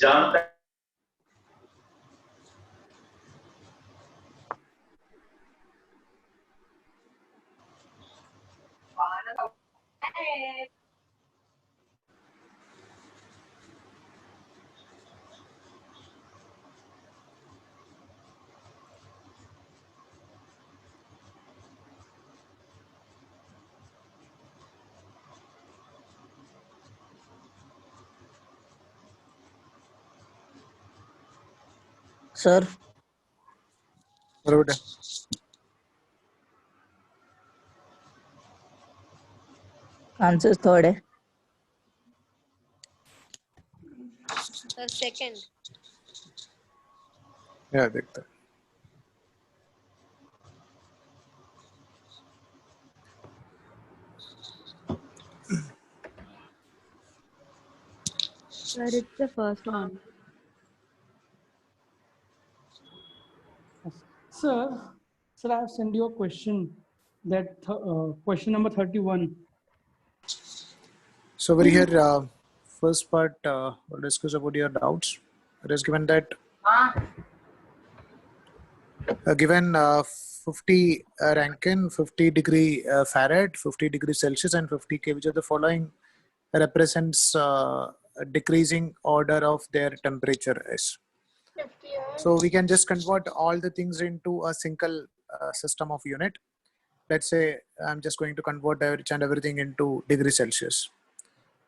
जानता सर बरोबर answer third है सर सेकंड या देखते हैं। Sir it's the first one Sir, I have sent you a question. That question number 31. So over here, first part, we'll discuss about your doubts. It is given that given 50 Rankine, 50 degree Farad, 50 degrees Celsius, and 50 K, which are the following represents a decreasing order of their temperature is. So we can just convert all the things into a single system of unit. Let's say I'm just going to convert each and everything into degree Celsius.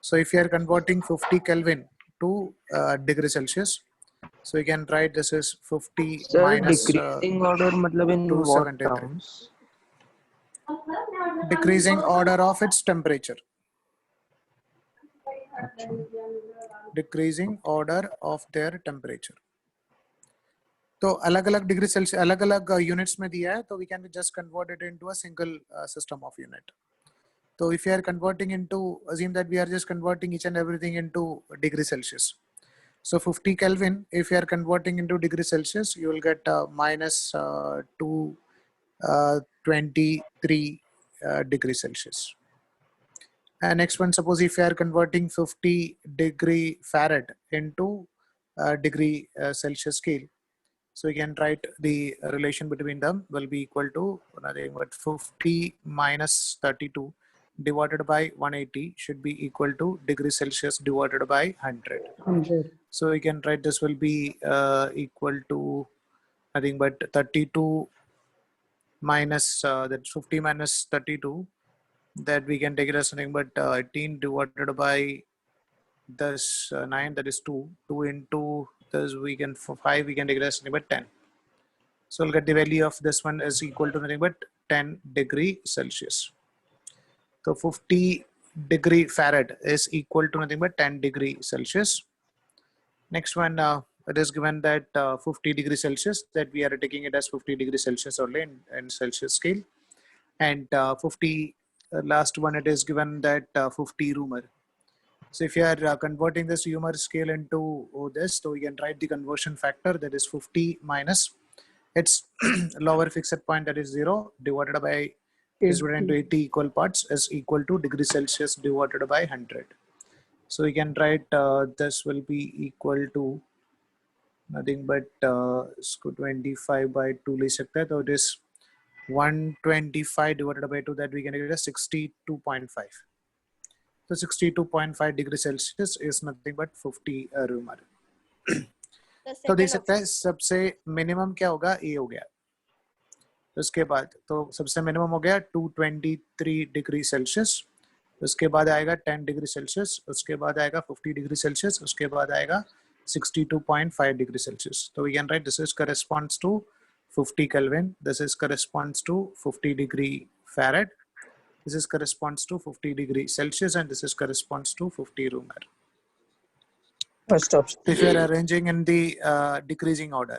So if you are converting 50 Kelvin to degree Celsius, so you can write this as 50 Sir, minus decreasing order matlab in what 273. terms? Decreasing order of its temperature. Decreasing order of their temperature. तो अलग अलग degree Celsius अलग अलग units में दिया है तो we can just convert it into a single system of unit. So if you are converting into, assume that we are just converting each and everything into degree Celsius. So 50 Kelvin, if you are converting into degree Celsius, you will get minus 223 degrees Celsius. And next one, suppose if you are converting 50 degree Farad into degree Celsius scale. So you can write the relation between them will be equal to nothing but 50 minus 32. divided by 180 should be equal to degree Celsius divided by 100. 100. So we can write this will be equal to nothing but 32 minus that 50 minus 32, that we can take it as something but 18 divided by this 9, that is 2 into this, we can for 5 we can take it as something but 10. So we'll get the value of this one is equal to nothing but 10 degree Celsius. So 50 degree Farad is equal to nothing but 10 degree Celsius. Next one, it is given that 50 degrees Celsius, that we are taking it as 50 degrees Celsius only in Celsius scale. And 50, last one, it is given that 50 Roomer. So if you are converting this Roomer scale into this, so we can write the conversion factor, that is 50 minus its lower fixed point, that is 0, divided by is divided into 80 equal parts, is equal to degree Celsius divided by 100. So we can write this will be equal to nothing but 25 by 2 ले सकते हैं, तो it is 125 divided by 2, that we can get as 62.5. So 62.5 degrees Celsius is nothing but 50 Roomer. तो देख सकते हैं सबसे minimum क्या होगा, ये हो गया. उसके बाद तो सबसे मिनिमम हो गया 223 डिग्री सेल्सियस, उसके बाद आएगा 10 डिग्री सेल्सियस, उसके बाद आएगा 50 डिग्री सेल्सियस, उसके बाद आएगा 62.5 डिग्री सेल्सियस. तो we can write this is corresponds to 50 Kelvin, this is corresponds to 50 degree Farad, this is corresponds to 50 degree Celsius, and this is corresponds to 50 Roomer. First option. If you are arranging in the decreasing order,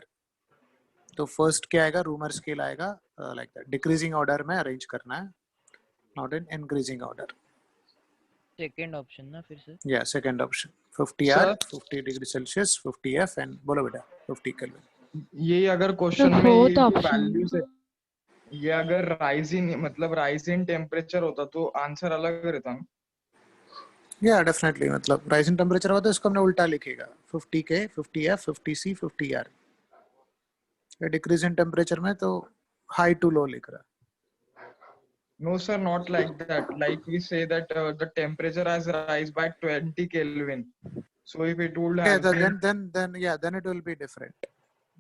तो first क्या आएगा, rumour scale आएगा like that. Decreasing order में arrange करना है, not in increasing order. Second option ना फिर से. या second option 50 R 50 degree Celsius 50 F and बोलो बेटा 50 Kelvin. ये अगर क्वेश्चन में fourth ये option. वैल्यूज है, ये अगर राइज इन मतलब राइज इन टेम्परेचर होता तो आंसर अलग रहता ना. या डेफिनेटली, मतलब राइजिंग टेम्परेचर होता है इसको हमने उल्टा लिखेगा, 50 K 50 F 50 C 50 R. Decrease in temperature में तो हाई टू लो लिख रहा. No sir, not like that. Like we say that the temperature has rise by 20 Kelvin. So if it would have been, then it will be different.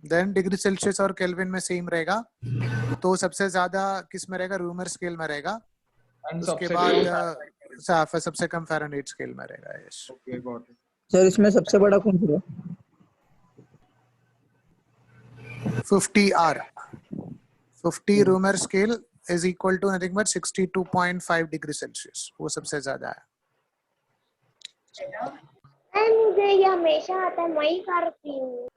Then degree Celsius और kelvin में same रहेगा, तो सबसे ज्यादा किस में रहेगा, rumour scale में रहेगा, and उसके सबसे बाद सबसे कम फ़ारेनहाइट स्केल में रहेगा. Yes, okay, got it. Sir इसमें सबसे बड़ा कौन सा है? 50 R 50 rumour scale is equal to nothing but 62.5 degree Celsius, वो सबसे ज्यादा है. मुझे ये हमेशा आता है, मैं ही करती हूँ.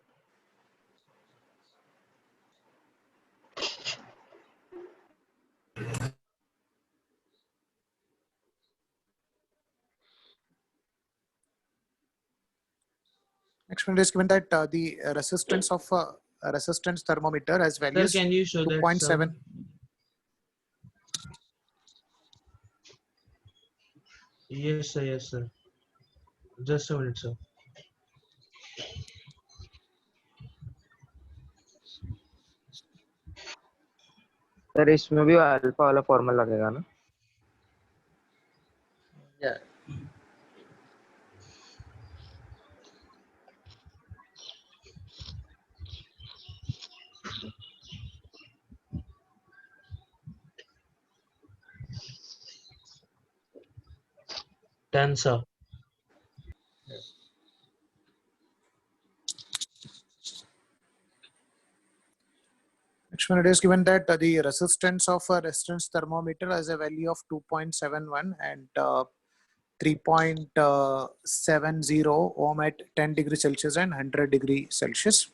Next one is given that the resistance of a resistance thermometer has values Sir, can you show that 2.7. Yes, sir. Yes, sir. Just a minute, sir. Sir इसमें भी अल्फा वाला फॉर्मूला लगेगा ना? Yeah. Ten, sir. Next one, it is given that the resistance of a resistance thermometer has a value of 2.71 and 3.70 ohm at 10 degrees Celsius and 100 degrees Celsius.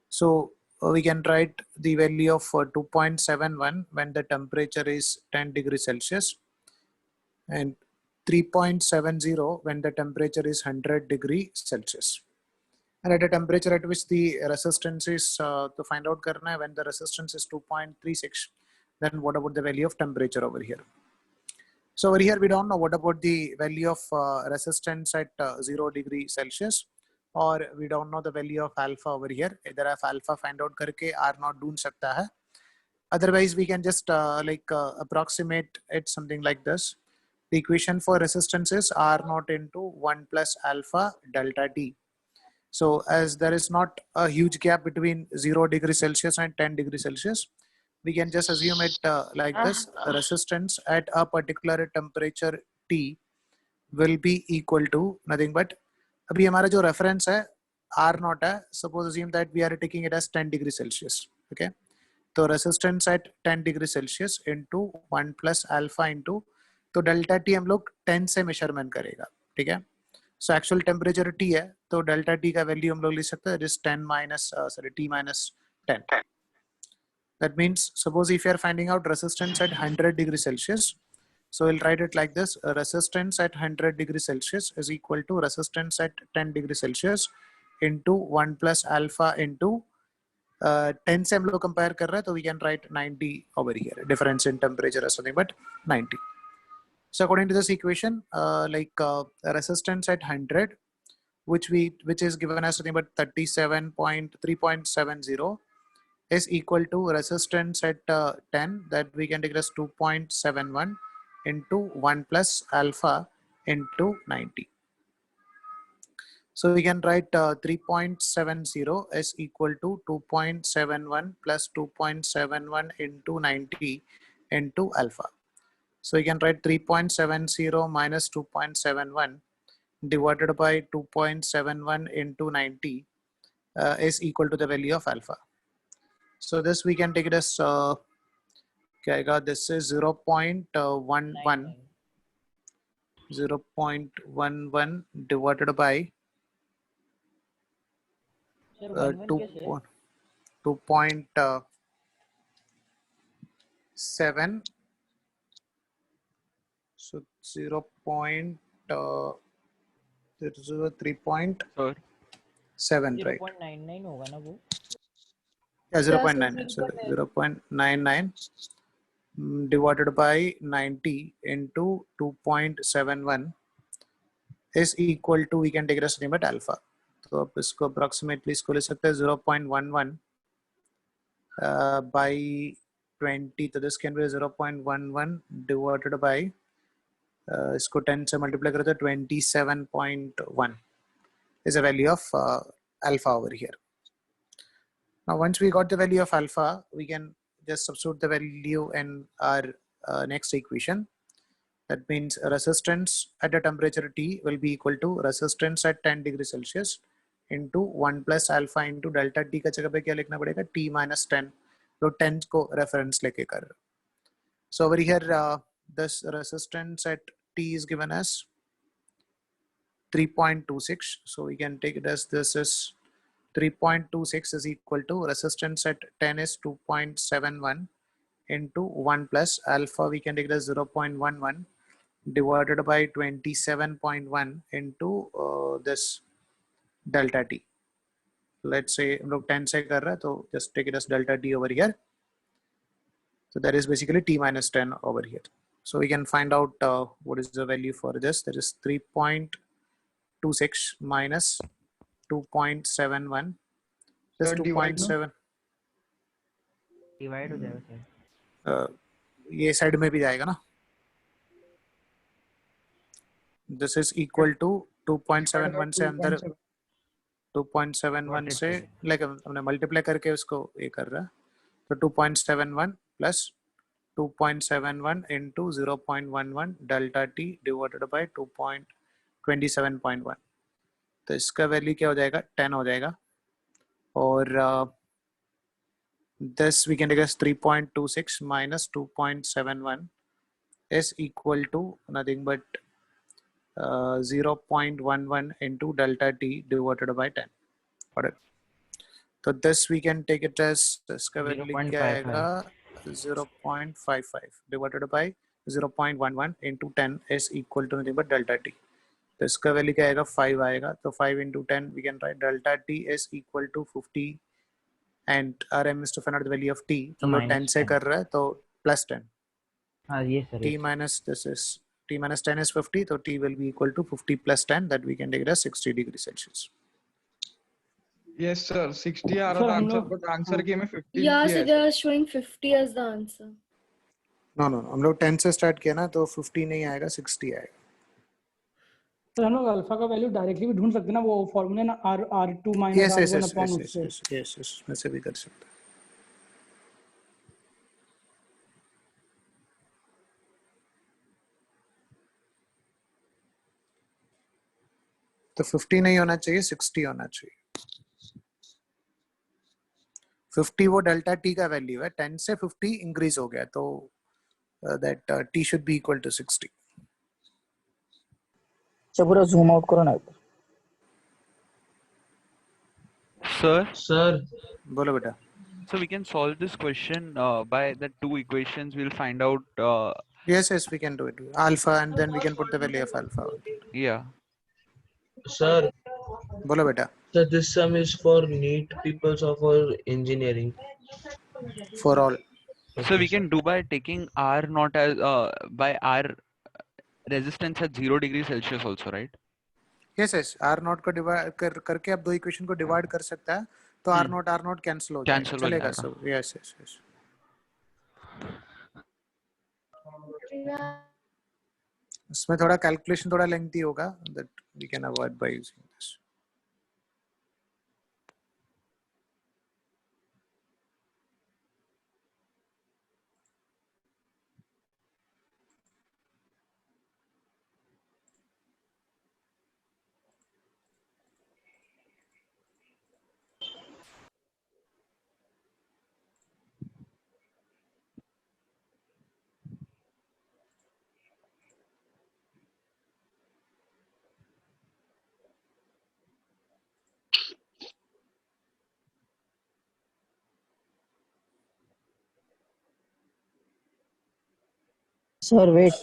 So we can write the value of 2.71 when the temperature is 10 degrees Celsius and 3.70 when the temperature is 100 degrees Celsius. And at a temperature at which the resistance is to find out karna hai, when the resistance is 2.36, then what about the value of temperature over here? So over here we don't know what about the value of resistance at 0 degree Celsius, or we don't know the value of alpha over here. Either if alpha find out karke R not ढूंढ सकता है. Otherwise we can just approximate it something like this. The equation for resistance is R naught into 1 plus alpha delta T. So as there is not a huge gap between 0 degree Celsius and 10 degree Celsius, we can just assume it like this. Resistance at a particular temperature T will be equal to nothing but, अभी हमारा जो reference है R naught है, suppose assume that we are taking it as 10 degree Celsius. Okay. तो resistance at 10 degree Celsius into 1 plus alpha into, तो delta T हम लोग 10 से measurement करेगा. ठीक है. So actual temperature T है, तो delta T का value हम लोग लिख सकते हैं, it is 10 minus, T minus 10. That means, suppose if you are finding out resistance at 100 degree Celsius, so we'll write it like this: resistance at 100 degree Celsius is equal to resistance at 10 degree Celsius into 1 plus alpha into 10 से हम लोग compare कर रहे हैं, तो we can write 90 over here. Difference in temperature or something, but 90. So according to this equation, resistance at 100, which is given as something but 37.3.70, is equal to resistance at 10, that we can take as 2.71 into 1 plus alpha into 90. So we can write 3.70 is equal to 2.71 plus 2.71 into 90 into alpha. So we can write 3.70 minus 2.71 divided by 2.71 into 90 is equal to the value of alpha. So this we can take it as this is 0.11 divided by 2.7. So 3.7, right? 0.99 होगा ना वो? Yeah, 0.99. So 0.99 divided by 90 into 2.71 is equal to, we can take it as limit alpha. तो आप इसको approximately इसको ले सकते हैं 0.11 by 20. तो this can be 0.11 divided by इसको 10 से multiply करते हैं 27.1 is a value of alpha over here. Now once we got the value of alpha, we can just substitute the value in our next equation. That means resistance at a temperature T will be equal to resistance at 10 degrees Celsius into 1 plus alpha into delta T का जगह पे क्या लिखना पड़ेगा? T minus 10. तो 10 को reference लेके कर. So over here, this resistance at T is given as 3.26. So we can take it as this is 3.26 is equal to resistance at 10 is 2.71 into 1 plus alpha, we can take it as 0.11 divided by 27.1 into this delta T. Let's say हम लोग 10 से कर रहे हैं, तो just take it as delta T over here. So that is basically T minus 10 over here. So we can find out what is the value for this. That is 3.26 minus 2.71. This 2.7 divide हो जाएगा क्या? ये side में भी जाएगा ना. This is equal to 2.71 से अंदर 2.71 से लाइक हमने मल्टीप्लाई करके उसको ये कर रहा है, तो 2.71 plus 2.71 into 0.11 delta T divided by 2.27.1. तो इसका वैल्यू क्या हो जाएगा? 10 हो जाएगा. और this we can take as 3.26 minus 2.71 is equal to nothing but 0.11 into delta T divided by 10. Got it? So this we can take it as इसका value क्या आएगा? 0.55 divided by 0.11 into 10 is equal to nothing but delta T. तो इसका value क्या आएगा? 5 आएगा. तो 5 into 10 we can write delta T is equal to 50 and RM is to find out the value of T. तो 10 से कर रहा है तो plus 10. हाँ ये sir. T minus this is T minus 10 is 50, so T will be equal to 50 plus 10, that we can take it as 60 degrees Celsius. Yes sir, 60 are the answer, but answer key में 50 Yeah, ही so है. they are showing 50 as the answer. No no हम लोग 10 से start किया ना, तो 50 नहीं आएगा, 60 आएगा। तो हम लोग अल्फा का वैल्यू डायरेक्टली भी ढूंढ सकते हैं ना, वो फॉर्मूला ना R2 minus yes yes R1 yes upon yes उससे। यस यस यस मैं से भी कर सकता है। तो 50 नहीं होना चाहिए, 60 होना चाहिए। 50 वो डेल्टा टी का वैल्यू है, 10 से 50 इंक्रीज हो गया, तो that T should be equal to 60। अच्छा पूरा जूम आउट करो ना। Sir, Sir, बोलो बेटा। so we can solve this question by the two equations. We'll find out. Yes, yes, we can do it. Alpha, and then we can put the value of alpha. Yeah. sir, बोलो बेटा। sir, this sum is for NEET peoples of our engineering. For all. So we can do by taking R not as by R resistance at 0 degrees Celsius also, right? Yes, yes. R not को divide करके आप दो equation को divide कर सकता है, तो R not cancel हो जाएगा, Cancel हो चलेगा जाएगा। सब। Yes, yes, yes. इसमें थोड़ा कैलकुलेशन थोड़ा लेंथी होगा, that we can avoid by using this. Sir, wait.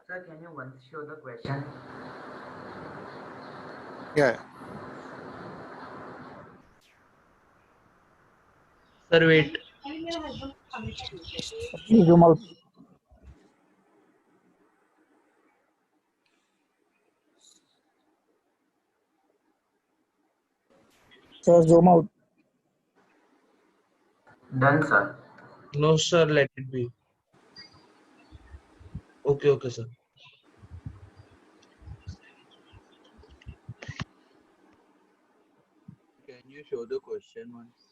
Sir, can you once show the question? Yeah. Sir, wait. Please zoom out. Sir, zoom out. Done, sir. No, sir, let it be. Okay, okay, sir. Can you show the question once?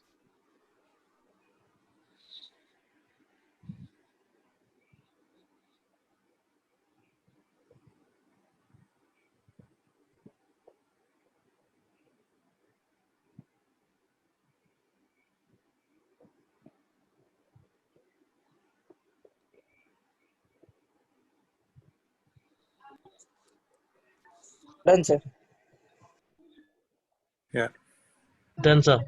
Done, sir. Yeah. Done, sir.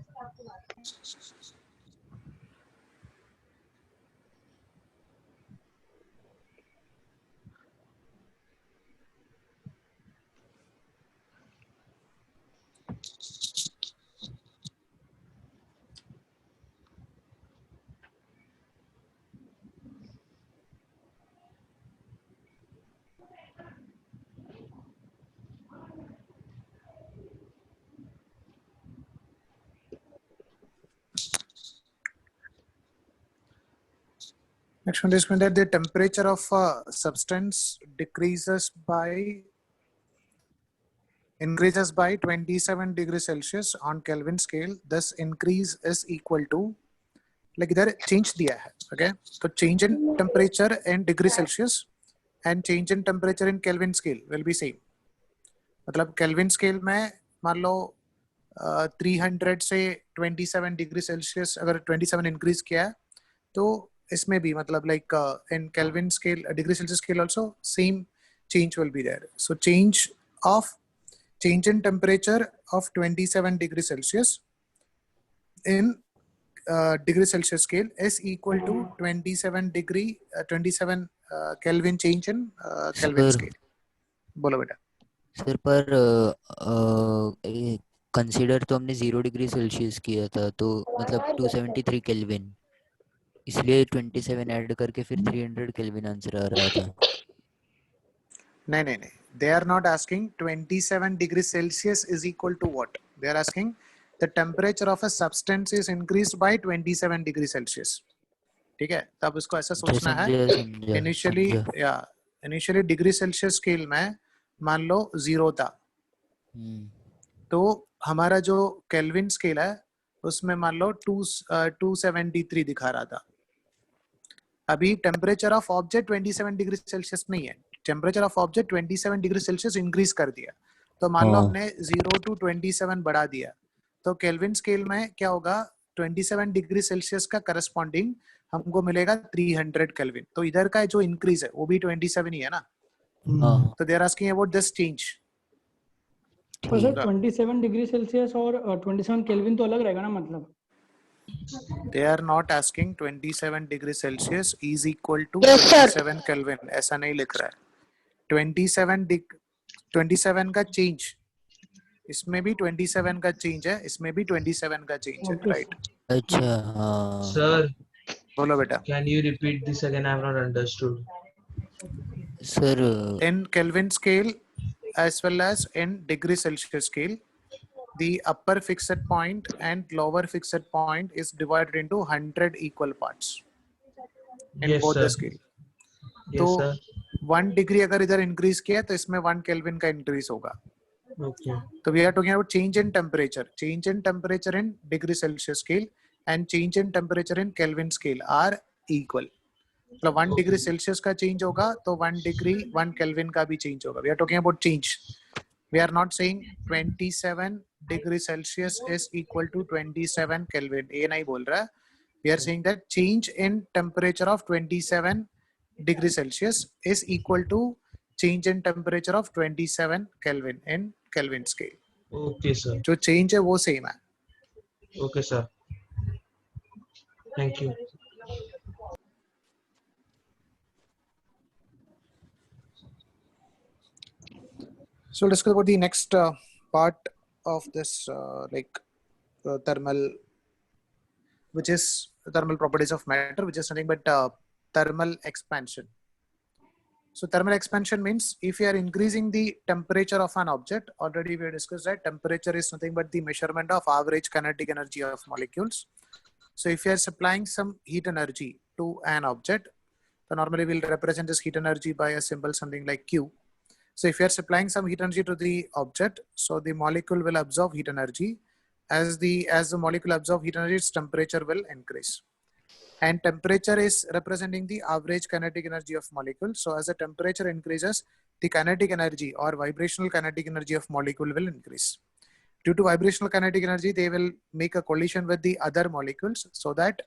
Next one is that the temperature of a substance increases by 27 degrees Celsius on Kelvin scale. Thus, increase is equal to, like इधर change दिया है, okay? So change in temperature in degree Celsius and change in temperature in Kelvin scale will be same. मतलब Kelvin scale में मान लो 300 से 27 degree Celsius अगर 27 increase किया है, तो इसमें भी मतलब like in Kelvin scale, degree Celsius scale also same change will be there. So change in temperature of 27 degrees Celsius in degree Celsius scale is equal to 27 Kelvin change in Kelvin Sir. scale. बोलो बेटा। Sir पर consider तो हमने 0 degree Celsius किया था, तो मतलब 273 kelvin, इसलिए 27 ऐड करके फिर 300 केल्विन आंसर आ रहा था। नहीं, they are not asking 27 degrees Celsius is equal to what? They are asking the temperature of a substance is increased by 27 degrees Celsius. ठीक है, तब उसको ऐसा सोचना है। इनिशियली डिग्री सेल्सियस स्केल में मान लो 0 था, तो हमारा जो केल्विन स्केल है उसमें मान लो 273 दिखा रहा था। अभी temperature of object 27 degree Celsius नहीं है, temperature of object 27 degree Celsius increase कर दिया, तो मान लो हमने 0 to 27 बढ़ा दिया, तो केल्विन स्केल में क्या होगा, 27 डिग्री सेल्सियस का करस्पॉन्डिंग हमको मिलेगा 300 केल्विन। तो इधर का जो इंक्रीज है वो भी 27 ही है ना, तो they are asking about this change. तो सर 27 डिग्री सेल्सियस और 27 केल्विन तो अलग रहेगा ना, मतलब They are not asking 27 degree Celsius is equal to 27 Kelvin, ऐसा नहीं लिख रहा है। 27 का चेंज, इसमें भी 27 का चेंज है, इसमें भी 27 का चेंज है, राइट? अच्छा, Sir, बोलो बेटा। can you repeat this again? I have not understood. Sir In Kelvin scale as well as in degree Celsius scale, the upper fixed point and lower fixed point is divided into 100 equal parts in Yes, both sir. the scale. Yes, तो sir. 1 degree अगर इधर increase किया तो इसमें 1 kelvin का increase होगा। Okay. So we are talking about change in temperature in degree Celsius scale and change in temperature in Kelvin scale are equal. मतलब 1 degree Celsius का चेंज होगा तो 1 केल्विन का भी चेंज होगा। We are talking about change. We are not saying 27 degree Celsius is equal to 27 Kelvin. ये नहीं बोल रहा। We are saying that change in temperature of 27 degree Celsius is equal to change in temperature of 27 Kelvin in Kelvin scale. Okay, sir. जो change है वो same है। Okay, sir. Thank you. So let's discuss about the next part of this thermal, which is thermal properties of matter, which is nothing but thermal expansion. So thermal expansion means if you are increasing the temperature of an object, already we discussed that temperature is nothing but the measurement of average kinetic energy of molecules. So if you are supplying some heat energy to an object, then normally we'll represent this heat energy by a symbol something like Q. So if you are supplying some heat energy to the object, so the molecule will absorb heat energy. As the molecule absorbs heat energy, its temperature will increase. And temperature is representing the average kinetic energy of molecules. So as the temperature increases, the kinetic energy or vibrational kinetic energy of molecule will increase. Due to vibrational kinetic energy, they will make a collision with the other molecules so that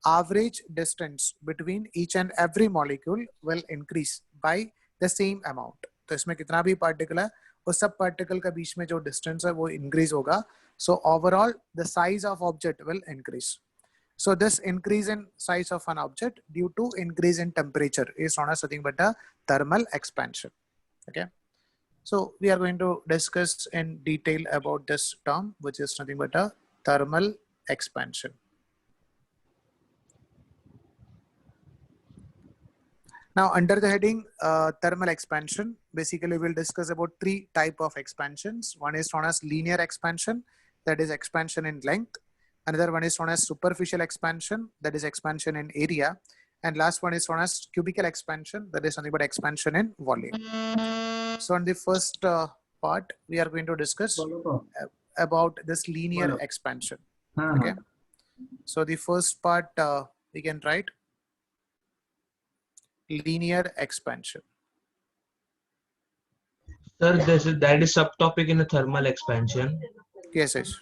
average distance between each and every molecule will increase by the same amount. तो इसमें कितना भी particle है उस सब particle का बीच में जो डिस्टेंस है वो इंक्रीज होगा. So overall the size of object will increase. So this increase in size of an object due to increase in temperature is known as nothing but a thermal expansion. Okay. So we are going to discuss in detail about this term, which is nothing but a thermal expansion. Now under the heading thermal expansion, basically we'll discuss about three type of expansions. One is known as linear expansion, that is expansion in length. Another one is known as superficial expansion, that is expansion in area. And last one is known as cubical expansion, that is nothing but expansion in volume. So on the first part, we are going to discuss about this linear expansion. Okay. So the first part we can write linear expansion. Sir, that is subtopic in the thermal expansion. Yes, yes.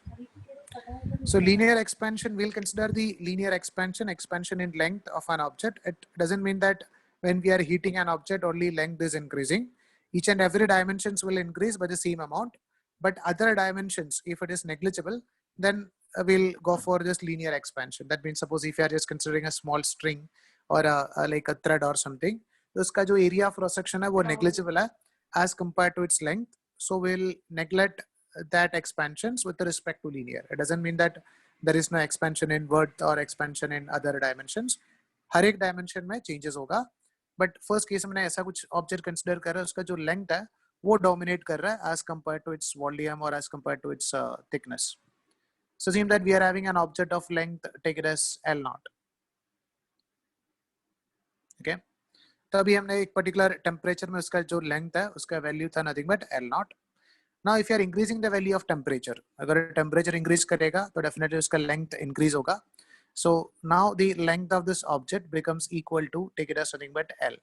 So linear expansion, we'll consider the linear expansion in length of an object. It doesn't mean that when we are heating an object, only length is increasing. Each and every dimensions will increase by the same amount. But other dimensions, if it is negligible, then we'll go for this linear expansion. That means suppose if you are just considering a small string or like a thread or something, uska jo area of cross section hai wo negligible hai as compared to its length. So we'll neglect that expansions with respect to linear. It doesn't mean that there is no expansion in width or expansion in other dimensions. हर एक dimension में changes होगा. But first case में ऐसा कुछ object consider कर रहा है, उसका जो length है वो dominate कर रहा है as compared to its volume or as compared to its thickness. So assume that we are having an object of length, take it as L0. Okay. तो अभी हमने एक particular temperature में उसका जो length है उसका value था nothing but L0. Now if you are increasing the value of temperature, अगर temperature increase करेगा तो definitely उसका length increase होगा. So now the length of this object becomes equal to, take it as nothing but L.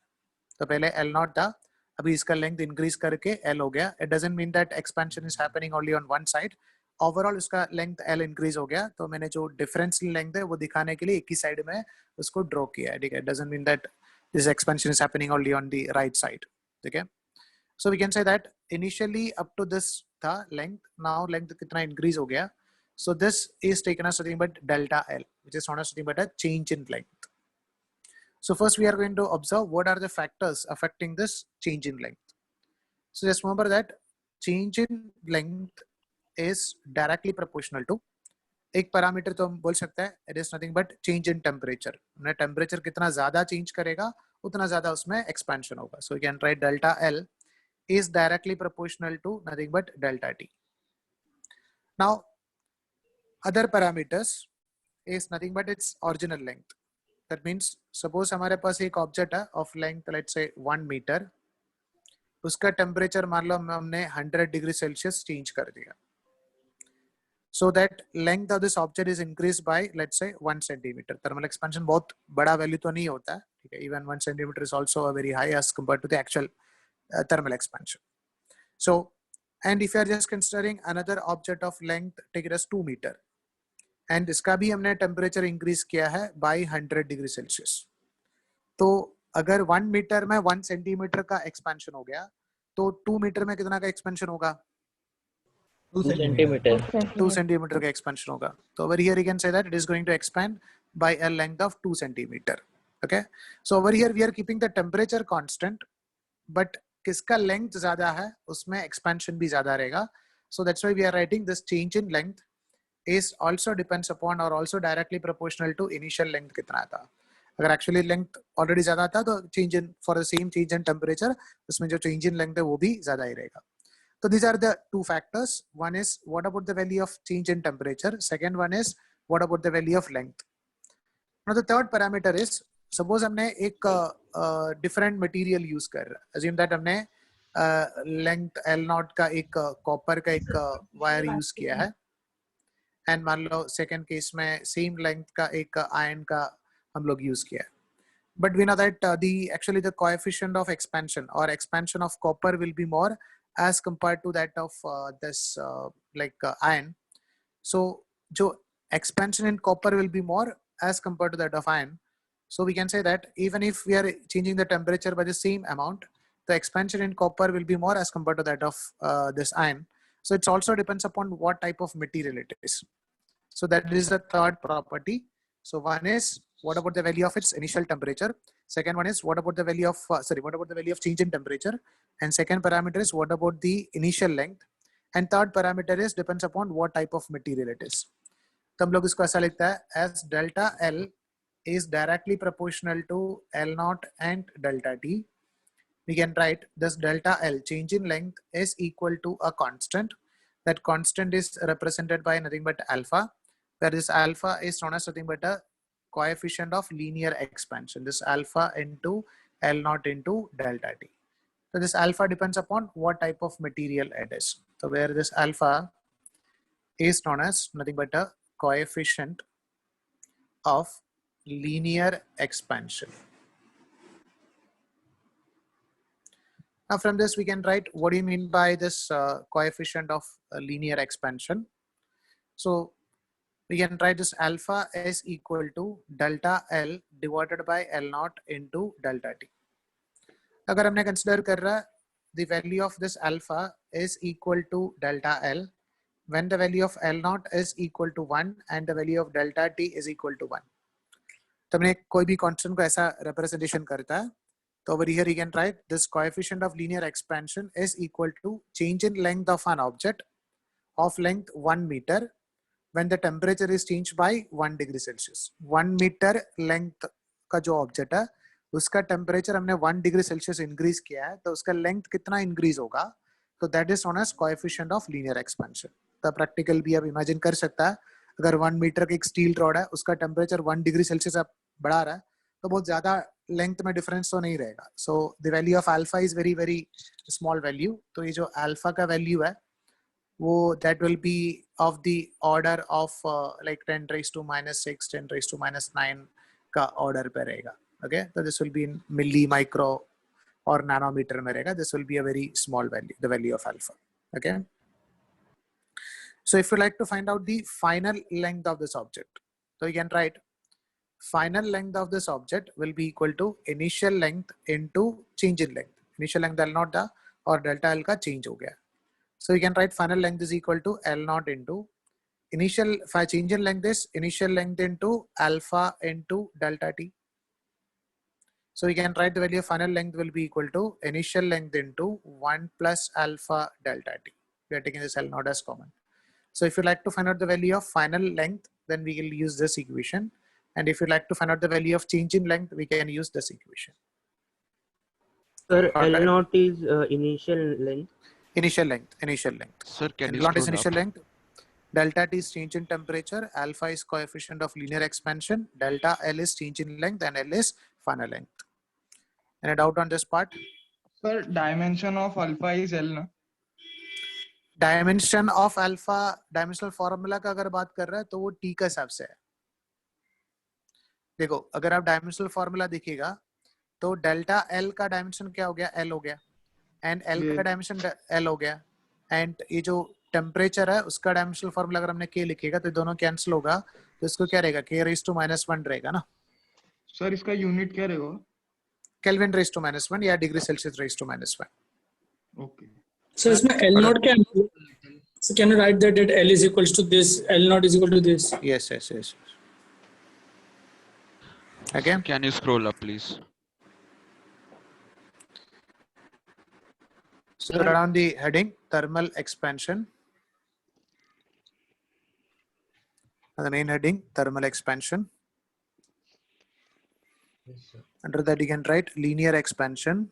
तो पहले L0 था, अभी इसका length increase करके L हो गया. It doesn't mean that expansion is happening only on one side. Overall इसका length L increase हो गया. तो मैंने जो difference length है वो दिखाने के लिए एक ही side में उसको draw किया है. ठीक है? It doesn't mean that this expansion is happening only on the right side. Okay? So we can say that initially up to this था length, now length कितना increase हो गया. So this is taken as something but delta L, which is not as something but a change in length. So first we are going to observe what are the factors affecting this change in length. So just remember that change in length is directly proportional to एक parameter तो हम बोल सकते हैं it is nothing but change in temperature. हमने temperature कितना ज़्यादा change करेगा उतना ज़्यादा उसमें expansion होगा. So we can write delta L is directly proportional to nothing but delta T. Now other parameters is nothing but its original length. That means suppose हमारे पास एक object है of length let's say 1 meter, उसका temperature मान लो हमने 100 degree Celsius change कर दिया. So that length of this object is increased by let's say 1 centimeter. Thermal expansion बहुत बड़ा value तो नहीं होता है. ठीक है? Even 1 centimeter is also a very high as compared to the actual thermal expansion. So and if you are just considering another object of length, take it as 2 meter. And इसका भी हमने temperature increase किया है by 100 degree Celsius. तो अगर 1 meter में 1 centimeter का expansion हो गया, तो 2 meter में कितना का expansion होगा? 2 centimeter. 2 centimeter का expansion होगा. So over here you can say that it is going to expand by a length of 2 centimeter. Okay. So over here we are keeping the temperature constant, but किसका length ज़्यादा है, उसमें expansion भी ज़्यादा रहेगा. So that's why we are writing this change in length is also depends upon or also directly proportional to initial length कितना था. अगर actually length already ज़्यादा था तो change in for the same change in temperature उसमें जो change in length है वो भी ज़्यादा ही रहेगा. So these are the two factors. One is what about the value of change in temperature. Second one is what about the value of length. Now the third parameter is suppose हमने एक different material use कर रहा है. Assume that हमने length L0 का एक copper का एक wire use किया है. And मान लो second case में same length का एक iron का हम लोग use किया है. But we know that actually the coefficient of expansion or expansion of copper will be more as compared to that of this iron. So जो expansion in copper will be more as compared to that of iron. So we can say that even if we are changing the temperature by the same amount, the expansion in copper will be more as compared to that of this iron. So it also depends upon what type of material it is. So that is the third property. So one is what about the value of its initial temperature? Second one is what about the value of what about the value of change in temperature? And second parameter is what about the initial length? And third parameter is depends upon what type of material it is. तो हम लोग इसको ऐसा लिखता है as delta L is directly proportional to L0 and delta T. We can write this delta L change in length is equal to a constant. That constant is represented by nothing but alpha, where this alpha is known as nothing but a coefficient of linear expansion. This alpha into L0 into delta T. So this alpha depends upon what type of material it is. So where this alpha is known as nothing but a coefficient of linear expansion. Now from this we can write what do you mean by this coefficient of linear expansion. So we can write this alpha is equal to delta L divided by L0 into delta T. अगर हमने consider कर रहा the value of this alpha is equal to delta L when the value of L0 is equal to 1 and the value of delta T is equal to 1. तो हमने कोई भी constant को ऐसा representation करता है. So over here you can write this coefficient of linear expansion is equal to change in length of an object of length 1 meter when the temperature is changed by 1 degree Celsius. 1 meter length का जो object है उसका temperature हमने 1 degree Celsius increase किया है, तो उसका length कितना इंक्रीज होगा, तो that is known as coefficient of linear expansion. तो प्रैक्टिकल भी आप इमेजिन कर सकता है, अगर 1 मीटर का एक स्टील रॉड है उसका टेम्परेचर 1 डिग्री सेल्सियस आप बढ़ा रहा है तो बहुत ज्यादा लेंथ में डिफरेंस तो नहीं रहेगा. So the value of alpha is very very small value. तो ये जो अल्फा का वैल्यू है वो that will be of the order of like 10 raised to minus 6, 10 raised to minus 9 का order पे रहेगा. Okay, so this will be in milli, micro और nanometer में रहेगा. This will be a very small value, the value of alpha. Okay, so if you like to find out the final length of this object, so you can write final length of this object will be equal to initial length into change in length. Initial length L naught था और delta L का change हो गया. So you can write final length is equal to L naught into initial change in length is initial length into alpha into delta t. So you can write the value of final length will be equal to initial length into 1 plus alpha delta t. We are taking this L naught as common. So if you like to find out the value of final length, then we will use this equation. And if you like to find out the value of change in length, we can use this equation. Sir, L naught is initial length. Initial length. Sir, can you L naught is scroll initial up? length. Delta t is change in temperature. Alpha is coefficient of linear expansion. Delta L is change in length, and L is final length. Any doubt on this part? Sir, dimension of alpha is L, ना? Dimension of alpha, dimensional formula का अगर बात कर रहा है तो वो t का हिसाब से है. देखो, अगर आप dimensional formula देखिएगा तो डेल्टा L का डायमेंशन क्या हो गया, L हो गया, एंड L का डायमेंशन L हो गया, एंड ये जो टेम्परेचर है उसका डायमेंशनल फॉर्मूला अगर हमने K लिखेगा तो दोनों कैंसिल होगा, तो इसको क्या रहेगा, K raised to -1 रहेगा ना. सर इसका यूनिट क्या रहेगा? Kelvin raised to -1 या degree Celsius raised to -1. Okay. So इसमें L naught क्या है? So can you write that L is equals to this, L naught is equal to this? Yes. Again, Can you scroll up, please? so around the heading thermal expansion, and the main heading thermal expansion. Yes, sir. Under that you can write linear expansion.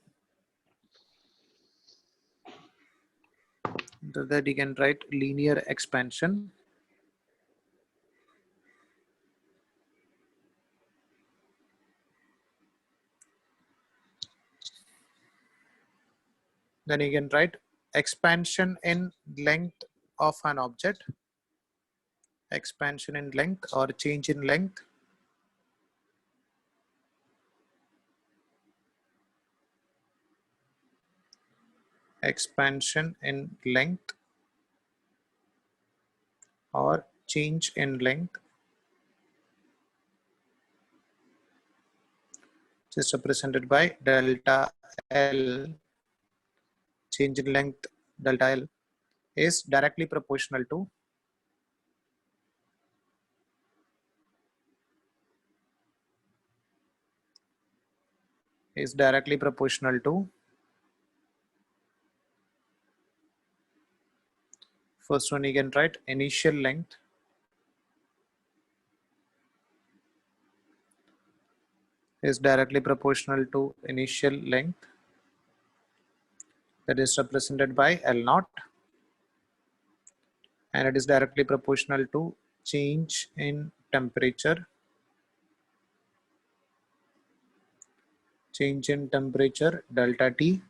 Under that you can write linear expansion. Then you can write expansion in length of an object. Expansion in length or change in length. Expansion in length or change in length is represented by delta L. Change in length delta L is directly proportional to first one you can write initial length is directly proportional to initial length, that is represented by L naught, and it is directly proportional to change in temperature. Change in temperature delta T.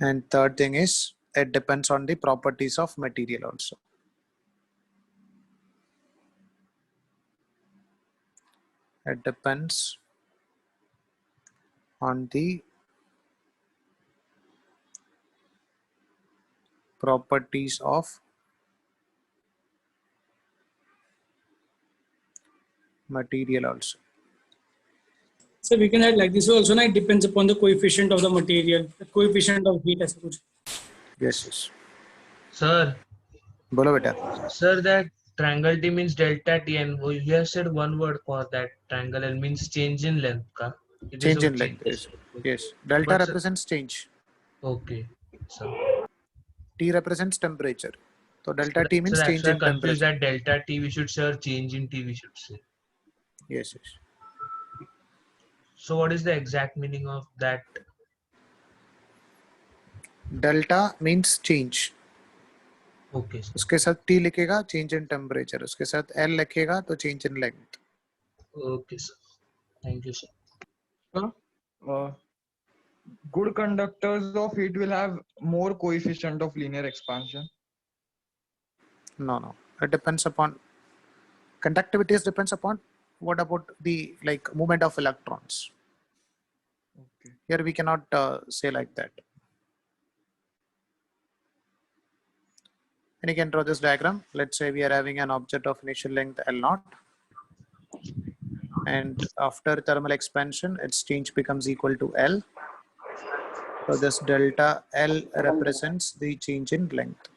And third thing is it depends on the properties of material also. It depends on the properties of material also. So we can add like this also, na, it depends upon the coefficient of the material, the coefficient of heat as such. Yes. Sir, बोलो बेटा. sir, that triangle T means delta T, and you have said one word for that triangle L means change in length. Ka? It is Change of in length. change. Yes. Yes. Delta But represents change. okay, so T represents temperature. So delta T so means that's change why I in confused temperature. that delta T we should say or change in T we should say. Yes. Yes. So what is the exact meaning of that? Delta means change. Okay, sir. उसके साथ T लिखेगा change in temperature. उसके साथ L लिखेगा तो change in length. Okay, sir. Thank you, sir. Sir, good conductors of heat will have more coefficient of linear expansion. No, no. It depends upon conductivity. Depends upon what about the like movement of electrons. Okay. Here we cannot say like that. And you can draw this diagram. Let's say we are having an object of initial length L0, and after thermal expansion, its change becomes equal to L. So this delta L represents the change in length.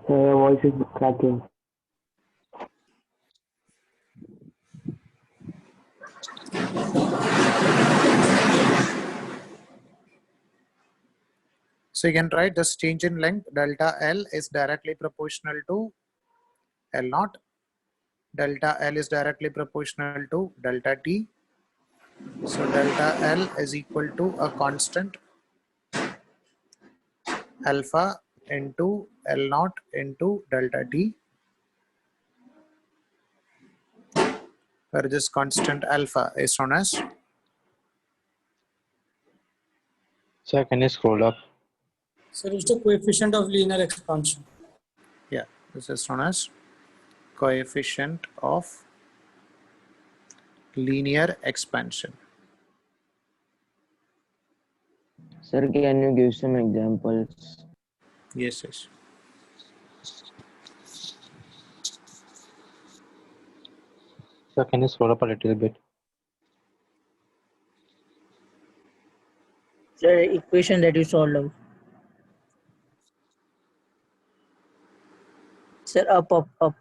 Your voice is cracking. So you can write this change in length delta L is directly proportional to L0. Delta L is directly proportional to delta T. So delta L is equal to a constant alpha into L0 into delta T, where this constant alpha is known as, Sir, can you scroll up? So it's the coefficient of linear expansion. yeah, this is known as coefficient of linear expansion. Sir, can you give some examples? Yes, yes. Sir, can you scroll up a little bit? Sir, equation that you solved out. Sir, up.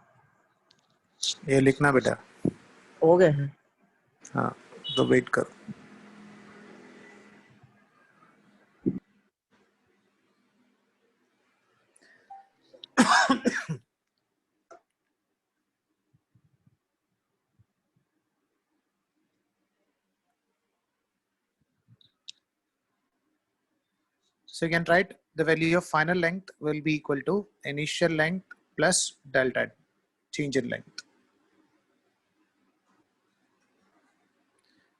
ये लिखना बेटा. हो गया है. हाँ, तो wait करो. So you can write the value of final length will be equal to initial length plus delta change in length.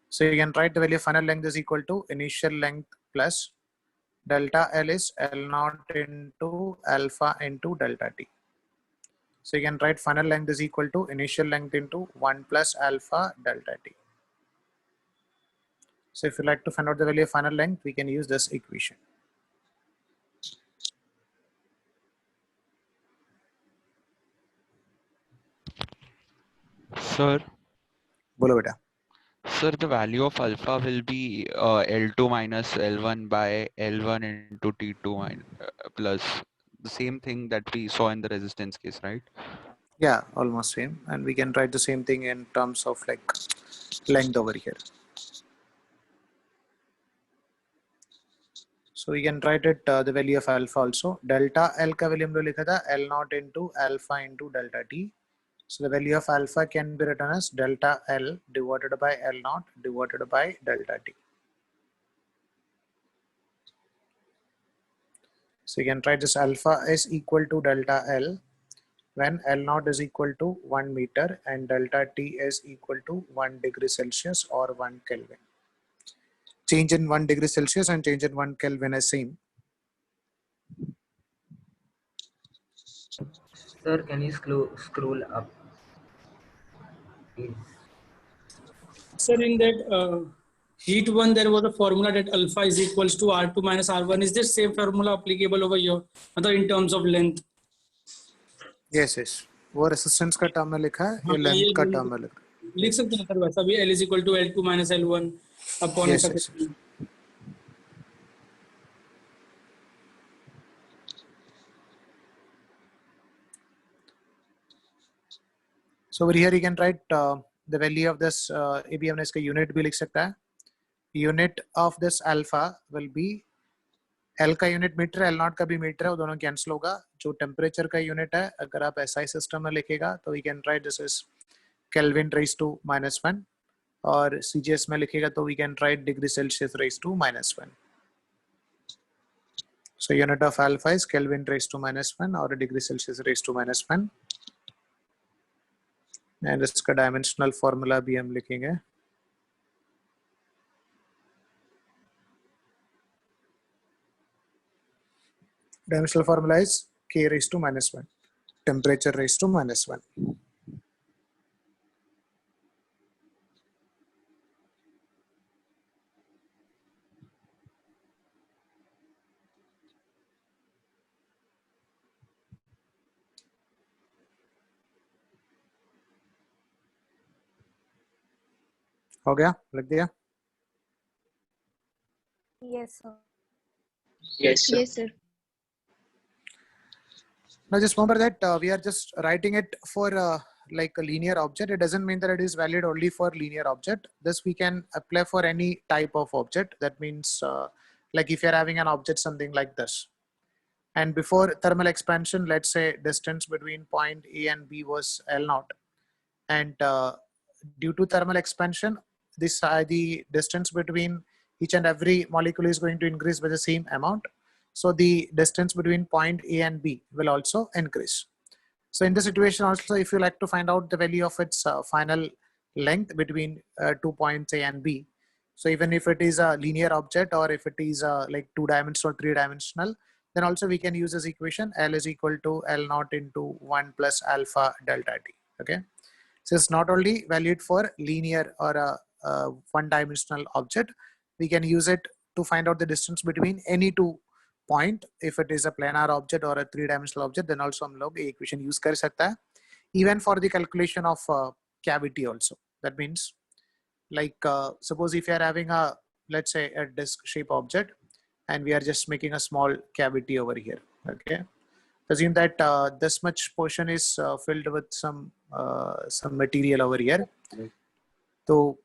So you can write the value of final length is equal to initial length plus delta L is L0 into alpha into delta T. So you can write final length is equal to initial length into 1 plus alpha delta T. So if you like to find out the value of final length, we can use this equation. Sir, बोलो बेटा. sir, the value of alpha will be L2 minus L1 by L1 into T2 plus the same thing that we saw in the resistance case, right? Yeah, almost same. And we can write the same thing in terms of like length over here. So we can write it the value of alpha also. Delta L का value हमने लिखा था L0 into alpha into delta T. So the value of alpha can be written as delta L divided by L0 divided by delta T. So you can write this alpha is equal to delta L when L0 is equal to 1 meter and delta T is equal to 1 degree Celsius or 1 Kelvin. Change in 1 degree Celsius and change in 1 Kelvin is same. Sir, can you scroll up? Please. Sir, in that heat one, there was a formula that alpha is equals to R2 minus R1. Is this same formula applicable over here, in terms of length? Yes, yes. वो resistance का term में लिखा है, ये length का term में लिखा है. लिख सकते हैं सर वैसा भी L is equal to L2 minus L1 upon Yes, ऐसा yes, कुछ। So over here you can write the value of this ये भी हमने इसका unit भी लिख सकता है. Unit of this alpha will be L का यूनिट मीटर, L नॉट का भी मीटर है, वो दोनों कैंसिल होगा. जो टेम्परेचर का यूनिट है, अगर आप SI सिस्टम में लिखेगा तो we can write this is kelvin raise to -1, और CGS में लिखेगा तो we can write degree Celsius raise to -1. So unit of alpha is Kelvin raised to -1 or degree Celsius raised to -1. And इसका dimensional formula भी हम लिखेंगे. Dimensional formula is K raised to -1, temperature raised to -1. हो गया, लिख दिया. Yes, sir. Yes, sir. Yes, sir. Now just remember that we are just writing it for like a linear object. It doesn't mean that it is valid only for linear object. This we can apply for any type of object. That means like if you're having an object something like this, and before thermal expansion, let's say distance between point A and B was L naught, and due to thermal expansion, this the distance between each and every molecule is going to increase by the same amount. So the distance between point A and B will also increase. So in this situation also, if you like to find out the value of its final length between 2 points A and B, so even if it is a linear object or if it is like 2-dimensional or 3-dimensional, then also we can use this equation. L is equal to L naught into 1 plus alpha delta T. Okay. So it's not only valid for linear or a one-dimensional object. We can use it to find out the distance between any two point. If it is a planar object or a 3-dimensional object, then also हम लोग ये equation use कर सकता है. Even for the calculation of cavity also. That means like suppose if you are having a, let's say, a disc shape object and we are just making a small cavity over here. Okay. Assume that this much portion is filled with some material over here. So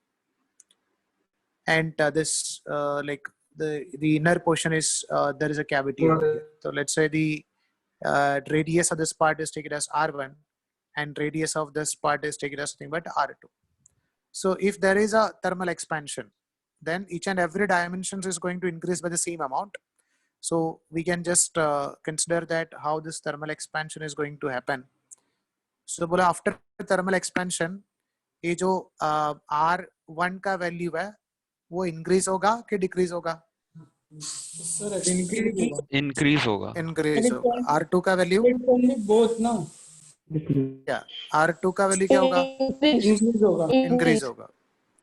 and this like the inner portion is there is a cavity over here. So let's say the radius of this part is taken as R1 and radius of this part is taken as nothing but R2. So if there is a thermal expansion, then each and every dimension is going to increase by the same amount. So we can just consider that how this thermal expansion is going to happen. So बोला after thermal expansion, ये जो R1 का value है, वो increase होगा कि decrease होगा? Sir, Increase होगा. Increase होगा. R2 का value? Both ना. Yeah. R2 का value क्या होगा? Increase होगा. Increase होगा.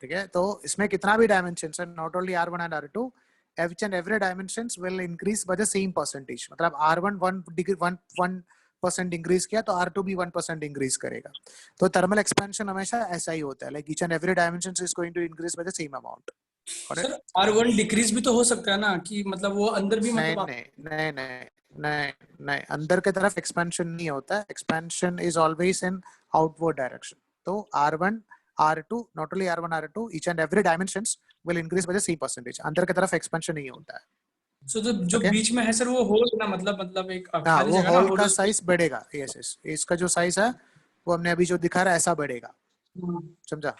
ठीक है. तो इसमें कितना भी dimensions है, not only R1 and R2, each and every dimensions will increase by the same percentage. मतलब R1 1% increase किया तो R2 भी 1% increase करेगा. तो thermal expansion हमेशा ऐसा ही होता है. Like each and every dimension is going to increase by the same amount. Sir R1 decrease भी तो हो सकता है ना कि मतलब वो अंदर भी मतलब नहीं अंदर के तरफ एक्सपेंशन नहीं होता है. Expansion is always in outward direction. तो R1 R2 not only R1 R2 each and every dimensions will increase by the same percentage. अंदर के तरफ एक्सपेंशन नहीं होता है. So जो बीच में है सर वो होल ना मतलब एक खाली जगह ना, होल का साइज बढ़ेगा. यस इसका जो साइज है वो हमने अभी जो दिखा रहा है ऐसा बढ़ेगा. समझा?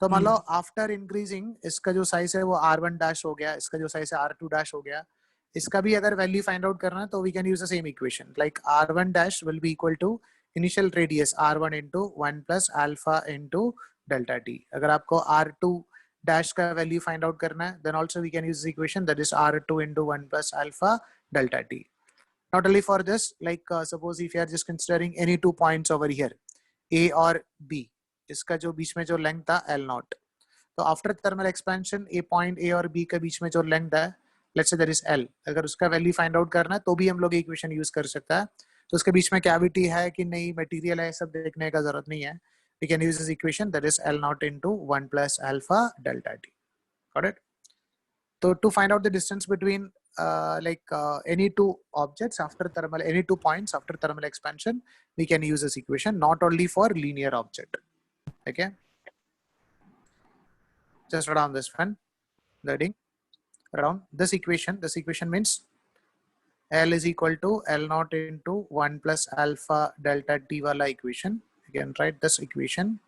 तो मान लो आफ्टर इंक्रीजिंग इसका जो साइज है वो R1 डैश हो गया, इसका जो साइज है R2 डैश हो गया. इसका भी अगर वैल्यू फाइंड आउट करना है तो we can use the same equation. Like R1 dash will be equal to initial radius R1 into 1 plus alpha into delta T. अगर आपको R2 डैश का वैल्यू फाइंड आउट करना है then also we can use the equation that is R2 into 1 plus alpha delta T. Not only for this, like suppose if you are just considering any 2 points over here, A और B, इसका जो बीच में जो length था L naught. तो after thermal expansion A point A और B के बीच में जो लेंथ है let's say that is L. अगर उसका वैल्यू फाइंड आउट करना है तो भी हम लोग इक्वेशन यूज कर सकता है. तो उसके बीच में कैविटी है कि नहीं, मटेरियल है, सब देखने का जरूरत नहीं है. we can use this equation, that is L naught into 1 plus alpha delta t. Got it? So to find out the distance between any two objects after thermal, any 2 points after thermal expansion, we can use this equation, not only for linear object. Okay, just around this one, loading around this equation. This equation means L is equal to L naught into 1 plus alpha delta t wala equation. You can write this equation.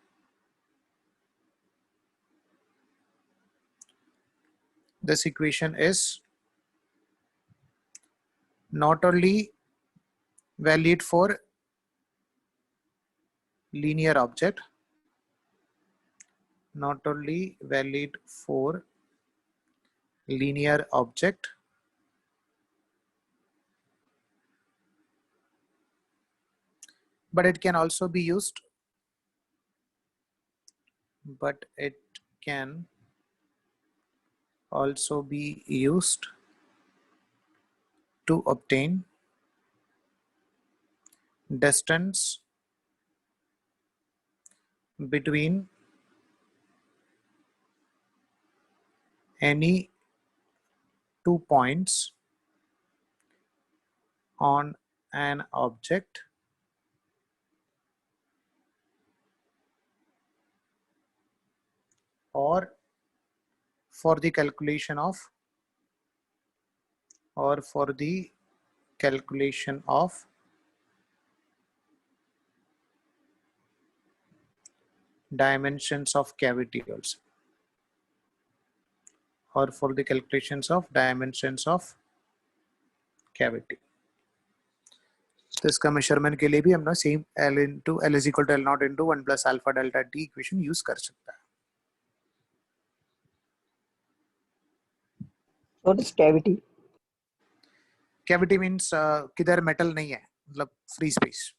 This equation is not only valid for linear object, not only valid for linear object, but it can also be used, to obtain distance between any 2 points on an object or for the calculation of dimensions of cavity also, or for the calculations of dimensions of cavity. तो इसका measurement के लिए भी हम ना same L is equal to L naught into 1 plus alpha delta t equation use कर सकता है. What is cavity? Cavity means किधर मेटल नहीं है, मतलब फ्री स्पेस.